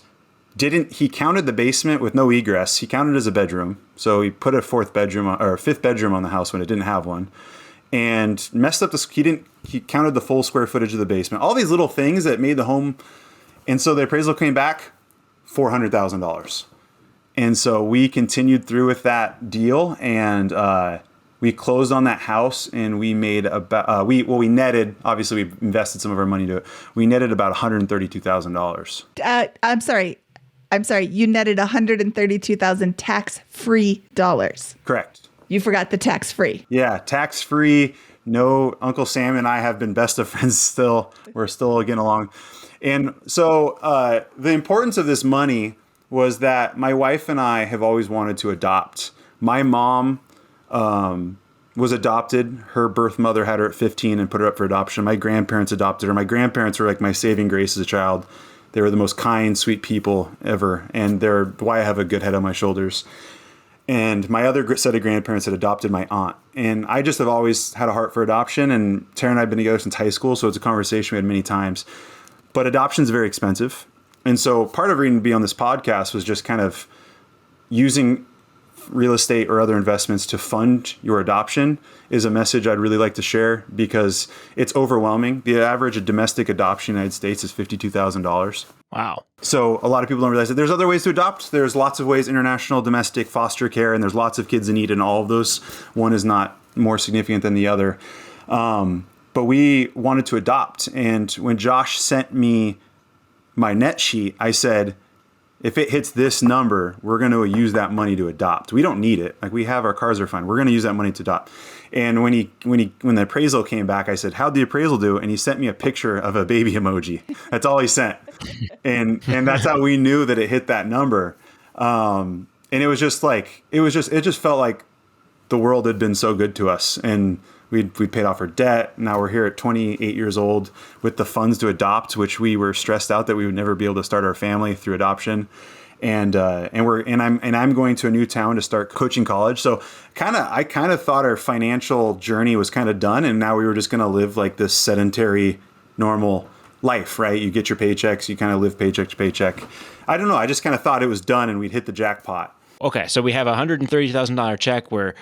Speaker 2: he counted the basement with no egress. He counted it as a bedroom. So he put a fifth bedroom on the house when it didn't have one, and messed up he counted the full square footage of the basement. All these little things that made the home. And so the appraisal came back $400,000. And so we continued through with that deal, and we closed on that house, and we made about, we netted, obviously we invested some of our money to it. We netted about $132,000.
Speaker 1: I'm sorry. You netted $132,000 tax-free dollars.
Speaker 2: Correct.
Speaker 1: You forgot the tax-free.
Speaker 2: Yeah, tax-free. No, Uncle Sam and I have been best of friends still. We're still getting along. And so the importance of this money was that my wife and I have always wanted to adopt. My mom was adopted. Her birth mother had her at 15 and put her up for adoption. My grandparents adopted her. My grandparents were like my saving grace as a child. They were the most kind, sweet people ever, and they're why I have a good head on my shoulders. And my other set of grandparents had adopted my aunt. And I just have always had a heart for adoption, and Tara and I have been together since high school, so it's a conversation we had many times. But adoption is very expensive. And so part of reason to be on this podcast was just kind of using real estate or other investments to fund your adoption is a message I'd really like to share because it's overwhelming. The average domestic adoption in the United States is $52,000.
Speaker 3: Wow.
Speaker 2: So a lot of people don't realize that there's other ways to adopt. There's lots of ways, international, domestic, foster care, and there's lots of kids in need in all of those. One is not more significant than the other. But we wanted to adopt. And when Josh sent me my net sheet, I said, if it hits this number, we're going to use that money to adopt. We don't need it. Like we have our cars are fine. We're going to use that money to adopt. And when the appraisal came back, I said, how'd the appraisal do? And he sent me a picture of a baby emoji. That's all he sent. And that's how we knew that it hit that number. And it just felt like the world had been so good to us. And we paid off our debt. Now we're here at 28 years old with the funds to adopt, which we were stressed out that we would never be able to start our family through adoption. And I'm going to a new town to start coaching college. So I kind of thought our financial journey was kind of done. And now we were just going to live like this sedentary, normal life, right? You get your paychecks, you kind of live paycheck to paycheck. I don't know. I just kind of thought it was done and we'd hit the jackpot.
Speaker 3: Okay, so we have a $130,000 check where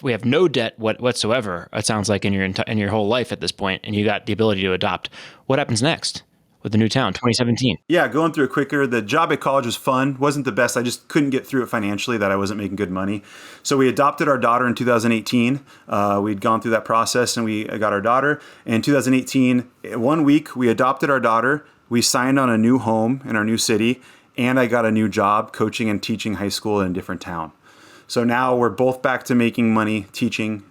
Speaker 3: we have no debt whatsoever. It sounds like in your whole life at this point, and you got the ability to adopt. What happens next with the new town, 2017?
Speaker 2: Yeah, going through it quicker. The job at college was fun. Wasn't the best. I just couldn't get through it financially, that I wasn't making good money. So we adopted our daughter in 2018. We'd gone through that process and we got our daughter. In 2018, 1 week, we adopted our daughter. We signed on a new home in our new city. And I got a new job coaching and teaching high school in a different town. So now we're both back to making money teaching.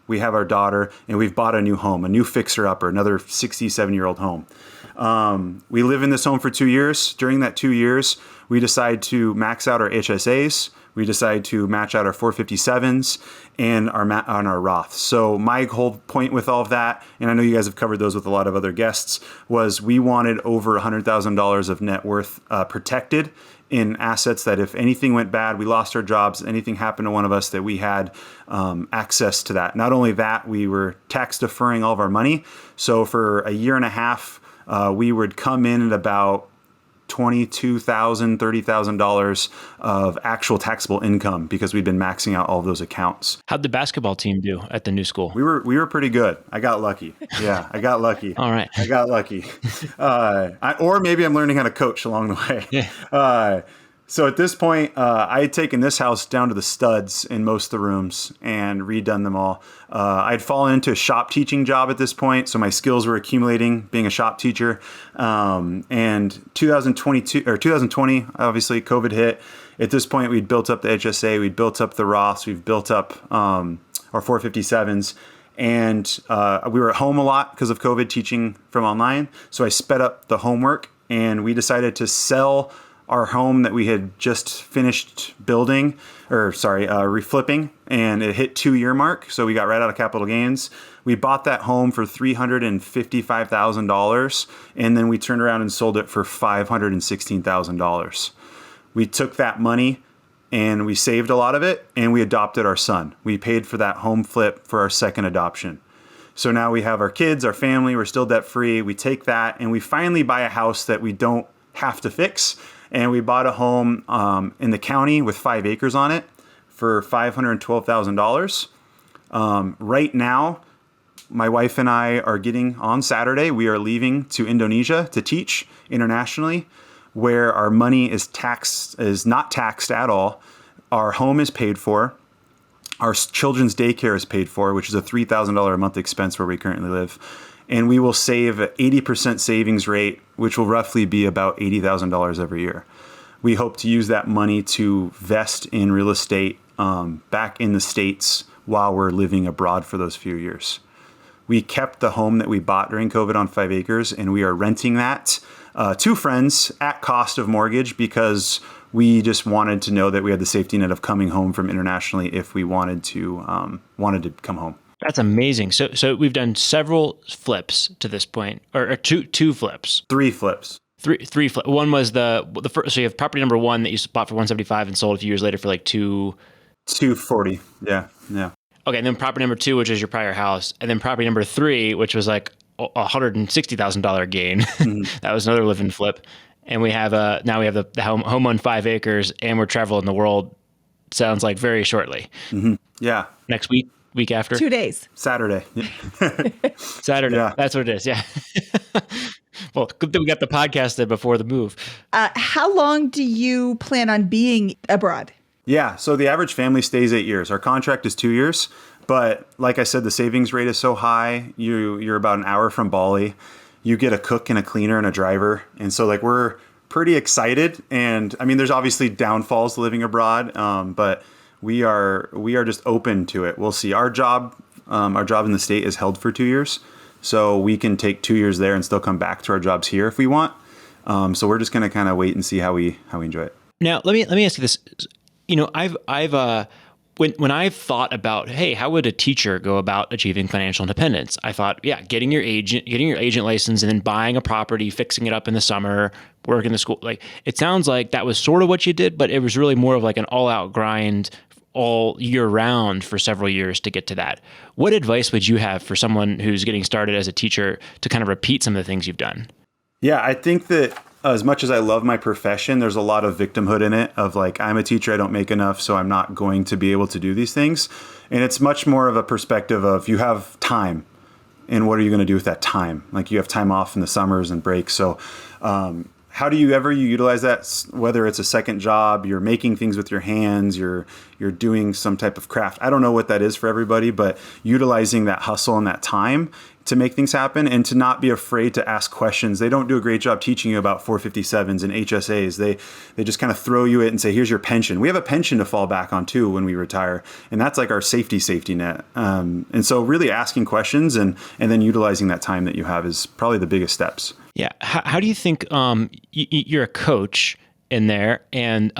Speaker 2: We have our daughter and we've bought a new home, a new fixer-upper, another 67-year-old home. We live in this home for 2 years. During that 2 years, we decide to max out our HSAs. We decide to match out our 457s and on our Roths. So my whole point with all of that, and I know you guys have covered those with a lot of other guests, was we wanted over $100,000 of net worth protected in assets that if anything went bad, we lost our jobs, anything happened to one of us, that we had access to that. Not only that, we were tax deferring all of our money. So for a year and a half, we would come in at about $22,000, $30,000 of actual taxable income because we'd been maxing out all of those accounts.
Speaker 3: How'd the basketball team do at the new school?
Speaker 2: We were pretty good. I got lucky. Yeah, I got lucky.
Speaker 3: All right.
Speaker 2: I got lucky. Or maybe I'm learning how to coach along the way.
Speaker 3: Yeah.
Speaker 2: So at this point, I had taken this house down to the studs in most of the rooms and redone them all. I'd fallen into a shop teaching job at this point, so my skills were accumulating being a shop teacher. And 2020, obviously COVID hit. At this point, we'd built up the HSA, we'd built up the Roths, we've built up our 457s. And we were at home a lot because of COVID, teaching from online. So I sped up the homework, and we decided to sell our home that we had just finished reflipping, and it hit 2-year mark. So we got right out of capital gains. We bought that home for $355,000, and then we turned around and sold it for $516,000. We took that money and we saved a lot of it, and we adopted our son. We paid for that home flip for our second adoption. So now we have our kids, our family, we're still debt free. We take that and we finally buy a house that we don't have to fix. And we bought a home in the county with 5 acres on it for $512,000. Right now, my wife and I are on Saturday, we are leaving to Indonesia to teach internationally, where our money is not taxed at all. Our home is paid for. Our children's daycare is paid for, which is a $3,000 a month expense where we currently live. And we will save an 80% savings rate, which will roughly be about $80,000 every year. We hope to use that money to vest in real estate back in the States while we're living abroad for those few years. We kept the home that we bought during COVID on 5 acres, and we are renting that to friends at cost of mortgage because we just wanted to know that we had the safety net of coming home from internationally if we wanted to come home.
Speaker 3: That's amazing. So we've done several flips to this point, or two flips.
Speaker 2: 3 flips.
Speaker 3: Three flips. One was the first. So you have property number 1 that you bought for $175 and sold a few years later for like
Speaker 2: $240. Yeah.
Speaker 3: Okay, and then property number 2, which is your prior house, and then property number 3, which was like $160,000 gain. Mm-hmm. That was another live and flip. And we have now we have the home on 5 acres, and we're traveling the world. Sounds like very shortly.
Speaker 2: Mm-hmm. Yeah.
Speaker 3: Next week. Week after?
Speaker 1: 2 days.
Speaker 2: Saturday.
Speaker 3: Saturday. Yeah. That's what it is. Yeah. Well, good that we got the podcast in before the move.
Speaker 1: How long do you plan on being abroad?
Speaker 2: Yeah. So the average family stays 8 years. Our contract is 2 years. But like I said, the savings rate is so high. You're about an hour from Bali. You get a cook and a cleaner and a driver. And so we're pretty excited. And I mean, there's obviously downfalls to living abroad. But we are just open to it. We'll see. Our job in the state is held for 2 years, so we can take 2 years there and still come back to our jobs here if we want. So we're just going to kind of wait and see how we enjoy it.
Speaker 3: Now, let me ask you this. You know, when I've thought about, hey, how would a teacher go about achieving financial independence? I thought, yeah, getting your agent license and then buying a property, fixing it up in the summer, working the school. Like, it sounds like that was sort of what you did, but it was really more of like an all-out grind all year round for several years to get to that. What advice would you have for someone who's getting started as a teacher to kind of repeat some of the things you've done?
Speaker 2: Yeah, I think that as much as I love my profession, there's a lot of victimhood in it of like, I'm a teacher, I don't make enough, so I'm not going to be able to do these things. And it's much more of a perspective of you have time and what are you going to do with that time? Like you have time off in the summers and breaks. So, how do you utilize that? Whether it's a second job, you're making things with your hands, you're doing some type of craft. I don't know what that is for everybody, but utilizing that hustle and that time to make things happen and to not be afraid to ask questions. They don't do a great job teaching you about 457s and HSAs. They just kind of throw you it and say, here's your pension. We have a pension to fall back on too when we retire. And that's like our safety net. And so really asking questions and then utilizing that time that you have is probably the biggest steps.
Speaker 3: Yeah. How do you think you're a coach in there, and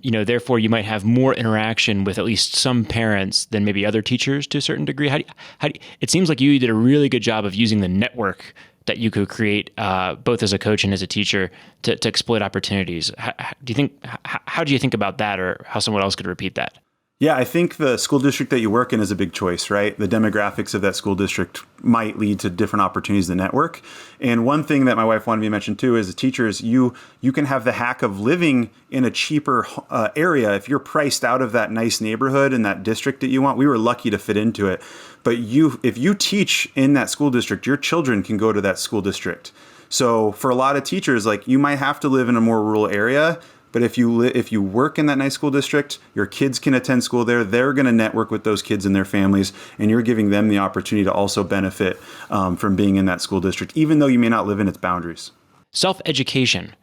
Speaker 3: therefore you might have more interaction with at least some parents than maybe other teachers to a certain degree? How do you, it seems like you did a really good job of using the network that you could create both as a coach and as a teacher to exploit opportunities. How do you think about that, or how someone else could repeat that?
Speaker 2: Yeah, I think the school district that you work in is a big choice, right? The demographics of that school district might lead to different opportunities to network. And one thing that my wife wanted me to mention too is teachers, you can have the hack of living in a cheaper area. If you're priced out of that nice neighborhood and that district that you want, we were lucky to fit into it. But if you teach in that school district, your children can go to that school district. So for a lot of teachers, like you might have to live in a more rural area, but if you work in that nice school district, your kids can attend school there. They're going to network with those kids and their families, and you're giving them the opportunity to also benefit from being in that school district, even though you may not live in its boundaries.
Speaker 3: Self-education.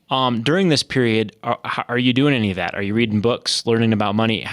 Speaker 3: During this period, are you doing any of that? Are you reading books, learning about money?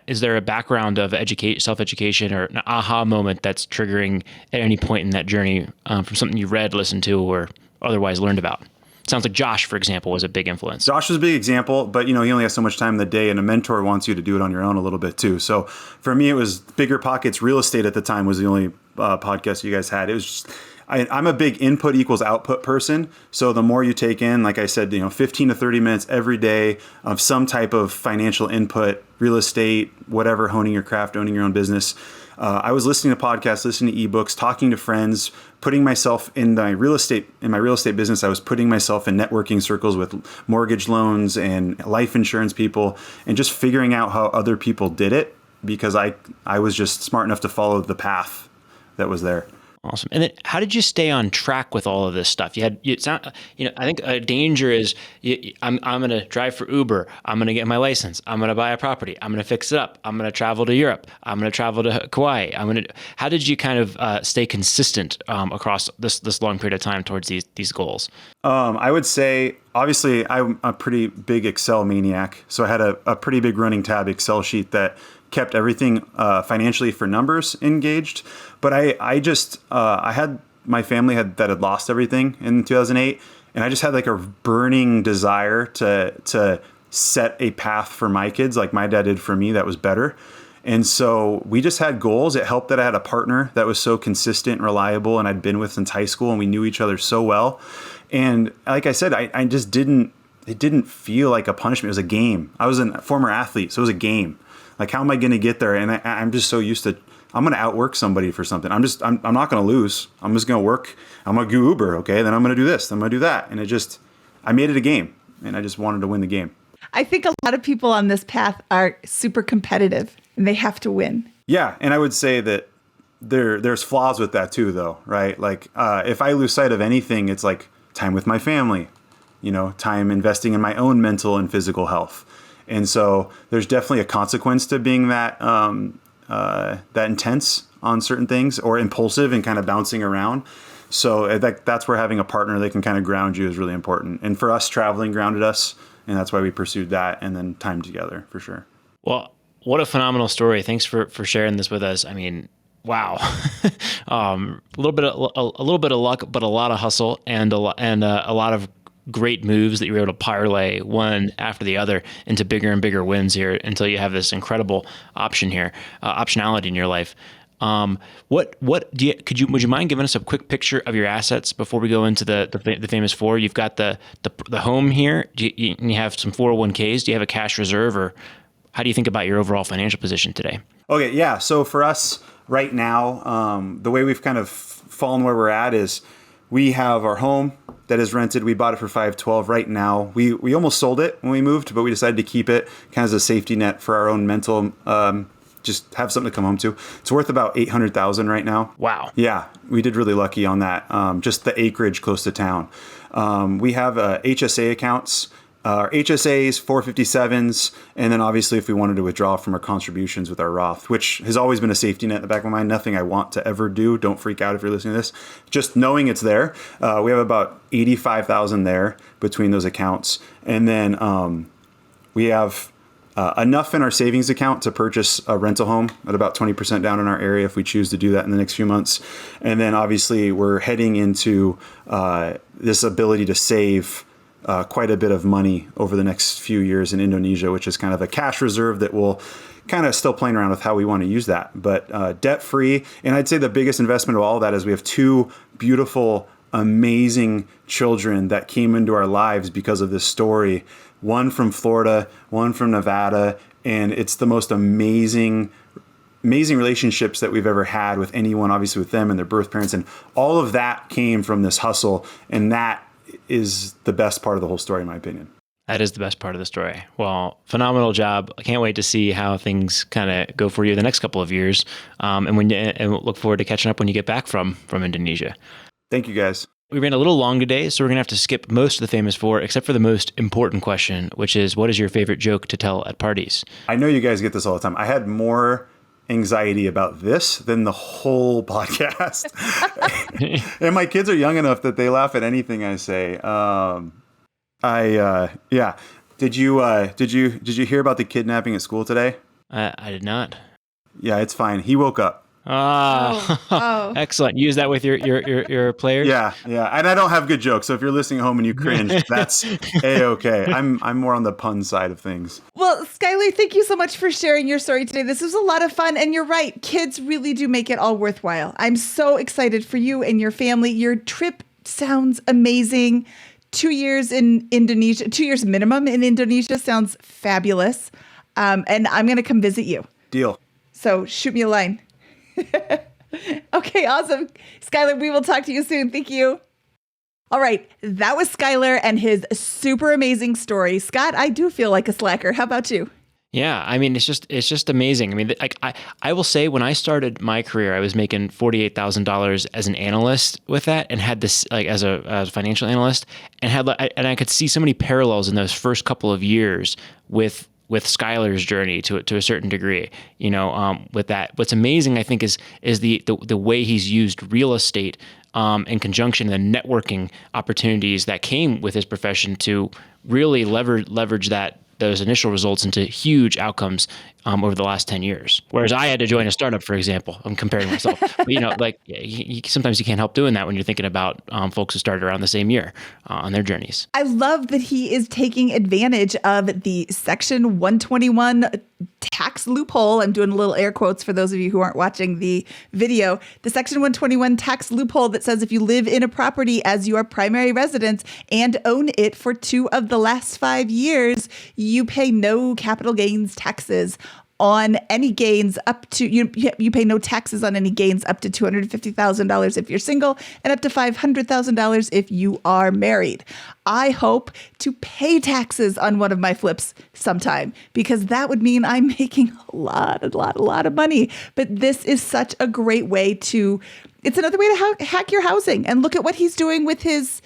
Speaker 3: Is there a background of self-education or an aha moment that's triggering at any point in that journey from something you read, listened to, or otherwise learned about? Sounds like Josh, for example, was a big influence. Josh
Speaker 2: was a big example, but he only has so much time in the day, and a mentor wants you to do it on your own a little bit too. So for me, it was BiggerPockets. Real estate at the time was the only podcast you guys had. It was just, I'm a big input equals output person. So the more you take in, like I said, 15 to 30 minutes every day of some type of financial input, real estate, whatever, honing your craft, owning your own business. I was listening to podcasts, listening to ebooks, talking to friends, putting myself in my real estate business. I was putting myself in networking circles with mortgage loans and life insurance people, and just figuring out how other people did it, because I was just smart enough to follow the path that was there.
Speaker 3: Awesome. And then how did you stay on track with all of this stuff? I think a danger is I'm going to drive for Uber. I'm going to get my license. I'm going to buy a property. I'm going to fix it up. I'm going to travel to Europe. I'm going to travel to Kauai. How did you kind of stay consistent across this long period of time towards these goals?
Speaker 2: I would say, obviously, I'm a pretty big Excel maniac. So I had a pretty big running tab Excel sheet that kept everything financially for numbers engaged. But I had my family that had lost everything in 2008. And I just had like a burning desire to set a path for my kids like my dad did for me that was better. And so we just had goals. It helped that I had a partner that was so consistent and reliable, and I'd been with since high school, and we knew each other so well. And like I said, it didn't feel like a punishment. It was a game. I was a former athlete, so it was a game. Like, how am I going to get there? And I'm just so used to, I'm going to outwork somebody for something. I'm not going to lose. I'm just going to work. I'm going to do Uber. Okay. Then I'm going to do this. I'm going to do that. And I made it a game, and I just wanted to win the game.
Speaker 1: I think a lot of people on this path are super competitive, and they have to win.
Speaker 2: Yeah. And I would say that there's flaws with that too, though, right? Like, if I lose sight of anything, it's like time with my family, time investing in my own mental and physical health. And so there's definitely a consequence to being that intense on certain things, or impulsive and kind of bouncing around. So that's where having a partner that can kind of ground you is really important. And for us, traveling grounded us, and that's why we pursued that, and then time together for sure.
Speaker 3: Well, what a phenomenal story. Thanks for sharing this with us. I mean, wow. A little bit of luck, but a lot of hustle and a lot of great moves that you were able to parlay one after the other into bigger and bigger wins here until you have this incredible optionality in your life. Would you mind giving us a quick picture of your assets before we go into the famous four? You've got the home here. You have some 401ks. Do you have a cash reserve, or how do you think about your overall financial position today?
Speaker 2: Okay. Yeah. So for us right now, the way we've kind of fallen where we're at is we have our home, that is rented. We bought it for $512 right now. We almost sold it when we moved, but we decided to keep it kind of as a safety net for our own mental, just have something to come home to. It's worth about $800,000 right now.
Speaker 3: Wow.
Speaker 2: Yeah, we did really lucky on that. Just the acreage close to town. We have HSA accounts, our HSAs, 457s, and then obviously if we wanted to withdraw from our contributions with our Roth, which has always been a safety net in the back of my mind. Nothing I want to ever do. Don't freak out if you're listening to this. Just knowing it's there. We have about 85,000 there between those accounts, and then we have enough in our savings account to purchase a rental home at about 20% down in our area if we choose to do that in the next few months. And then obviously we're heading into this ability to save quite a bit of money over the next few years in Indonesia, which is kind of a cash reserve that we'll kind of still playing around with how we want to use that. But debt-free. And I'd say the biggest investment of all of that is we have two beautiful, amazing children that came into our lives because of this story. One from Florida, one from Nevada. And it's the most amazing relationships that we've ever had with anyone, obviously with them and their birth parents. And all of that came from this hustle. And that is the best part of the whole story, in my opinion.
Speaker 3: That is the best part of the story. Well, phenomenal job. I can't wait to see how things kind of go for you the next couple of years. And we'll look forward to catching up when you get back from Indonesia.
Speaker 2: Thank you, guys.
Speaker 3: We ran a little long today, so we're going to have to skip most of the famous four, except for the most important question, which is, what is your favorite joke to tell at parties?
Speaker 2: I know you guys get this all the time. I had more anxiety about this than the whole podcast. And my kids are young enough that they laugh at anything I say. Yeah. Did you hear about the kidnapping at school today?
Speaker 3: I did not.
Speaker 2: Yeah, it's fine. He woke up.
Speaker 1: Oh.
Speaker 3: Excellent. Use that with your players.
Speaker 2: Yeah. And I don't have good jokes, so if you're listening at home and you cringe, that's A-okay. I'm more on the pun side of things.
Speaker 1: Well, Skyler, thank you so much for sharing your story today. This was a lot of fun, and you're right. Kids really do make it all worthwhile. I'm so excited for you and your family. Your trip sounds amazing. 2 years in Indonesia, 2 years minimum in Indonesia sounds fabulous. And I'm going to come visit you.
Speaker 2: Deal.
Speaker 1: So shoot me a line. Okay, awesome. Skyler, we will talk to you soon. Thank you. All right, that was Skyler and his super amazing story. Scott, I do feel like a slacker. How about you?
Speaker 3: Yeah, I mean, it's just amazing. I mean, I will say when I started my career, I was making $48,000 as an analyst with that, and had this like as a financial analyst, and I could see so many parallels in those first couple of years with Skyler's journey to a certain degree, with that. What's amazing, I think, is the way he's used real estate in conjunction, the networking opportunities that came with his profession to really leverage those initial results into huge outcomes over the last 10 years. Whereas I had to join a startup, for example. I'm comparing myself. But, sometimes you can't help doing that when you're thinking about folks who started around the same year on their journeys. I
Speaker 1: love that he is taking advantage of the Section 121 tax loophole. I'm doing little air quotes for those of you who aren't watching the video. The Section 121 tax loophole that says if you live in a property as your primary residence and own it for 2 of the last 5 years, you pay no capital gains taxes on any gains up to, you pay no taxes on any gains up to $250,000 if you're single and up to $500,000 if you are married. I hope to pay taxes on one of my flips sometime, because that would mean I'm making a lot of money. But this is such a great way it's another way to hack your housing. And look at what he's doing with his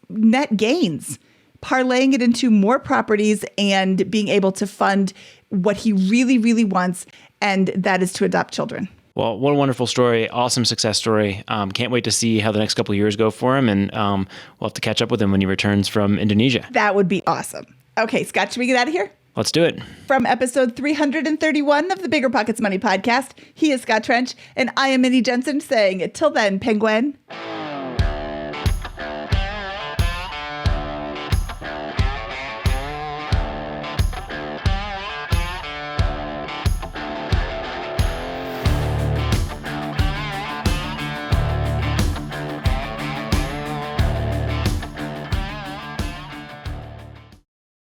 Speaker 1: net gains, parlaying it into more properties and being able to fund what he really, really wants, and that is to adopt children.
Speaker 3: Well, what a wonderful story. Awesome success story. Can't wait to see how the next couple of years go for him, and we'll have to catch up with him when he returns from Indonesia.
Speaker 1: That would be awesome. Okay, Scott, should we get out of here?
Speaker 3: Let's do it.
Speaker 1: From episode 331 of the BiggerPockets Money Podcast, he is Scott Trench, and I am Minnie Jensen saying, till then, penguin.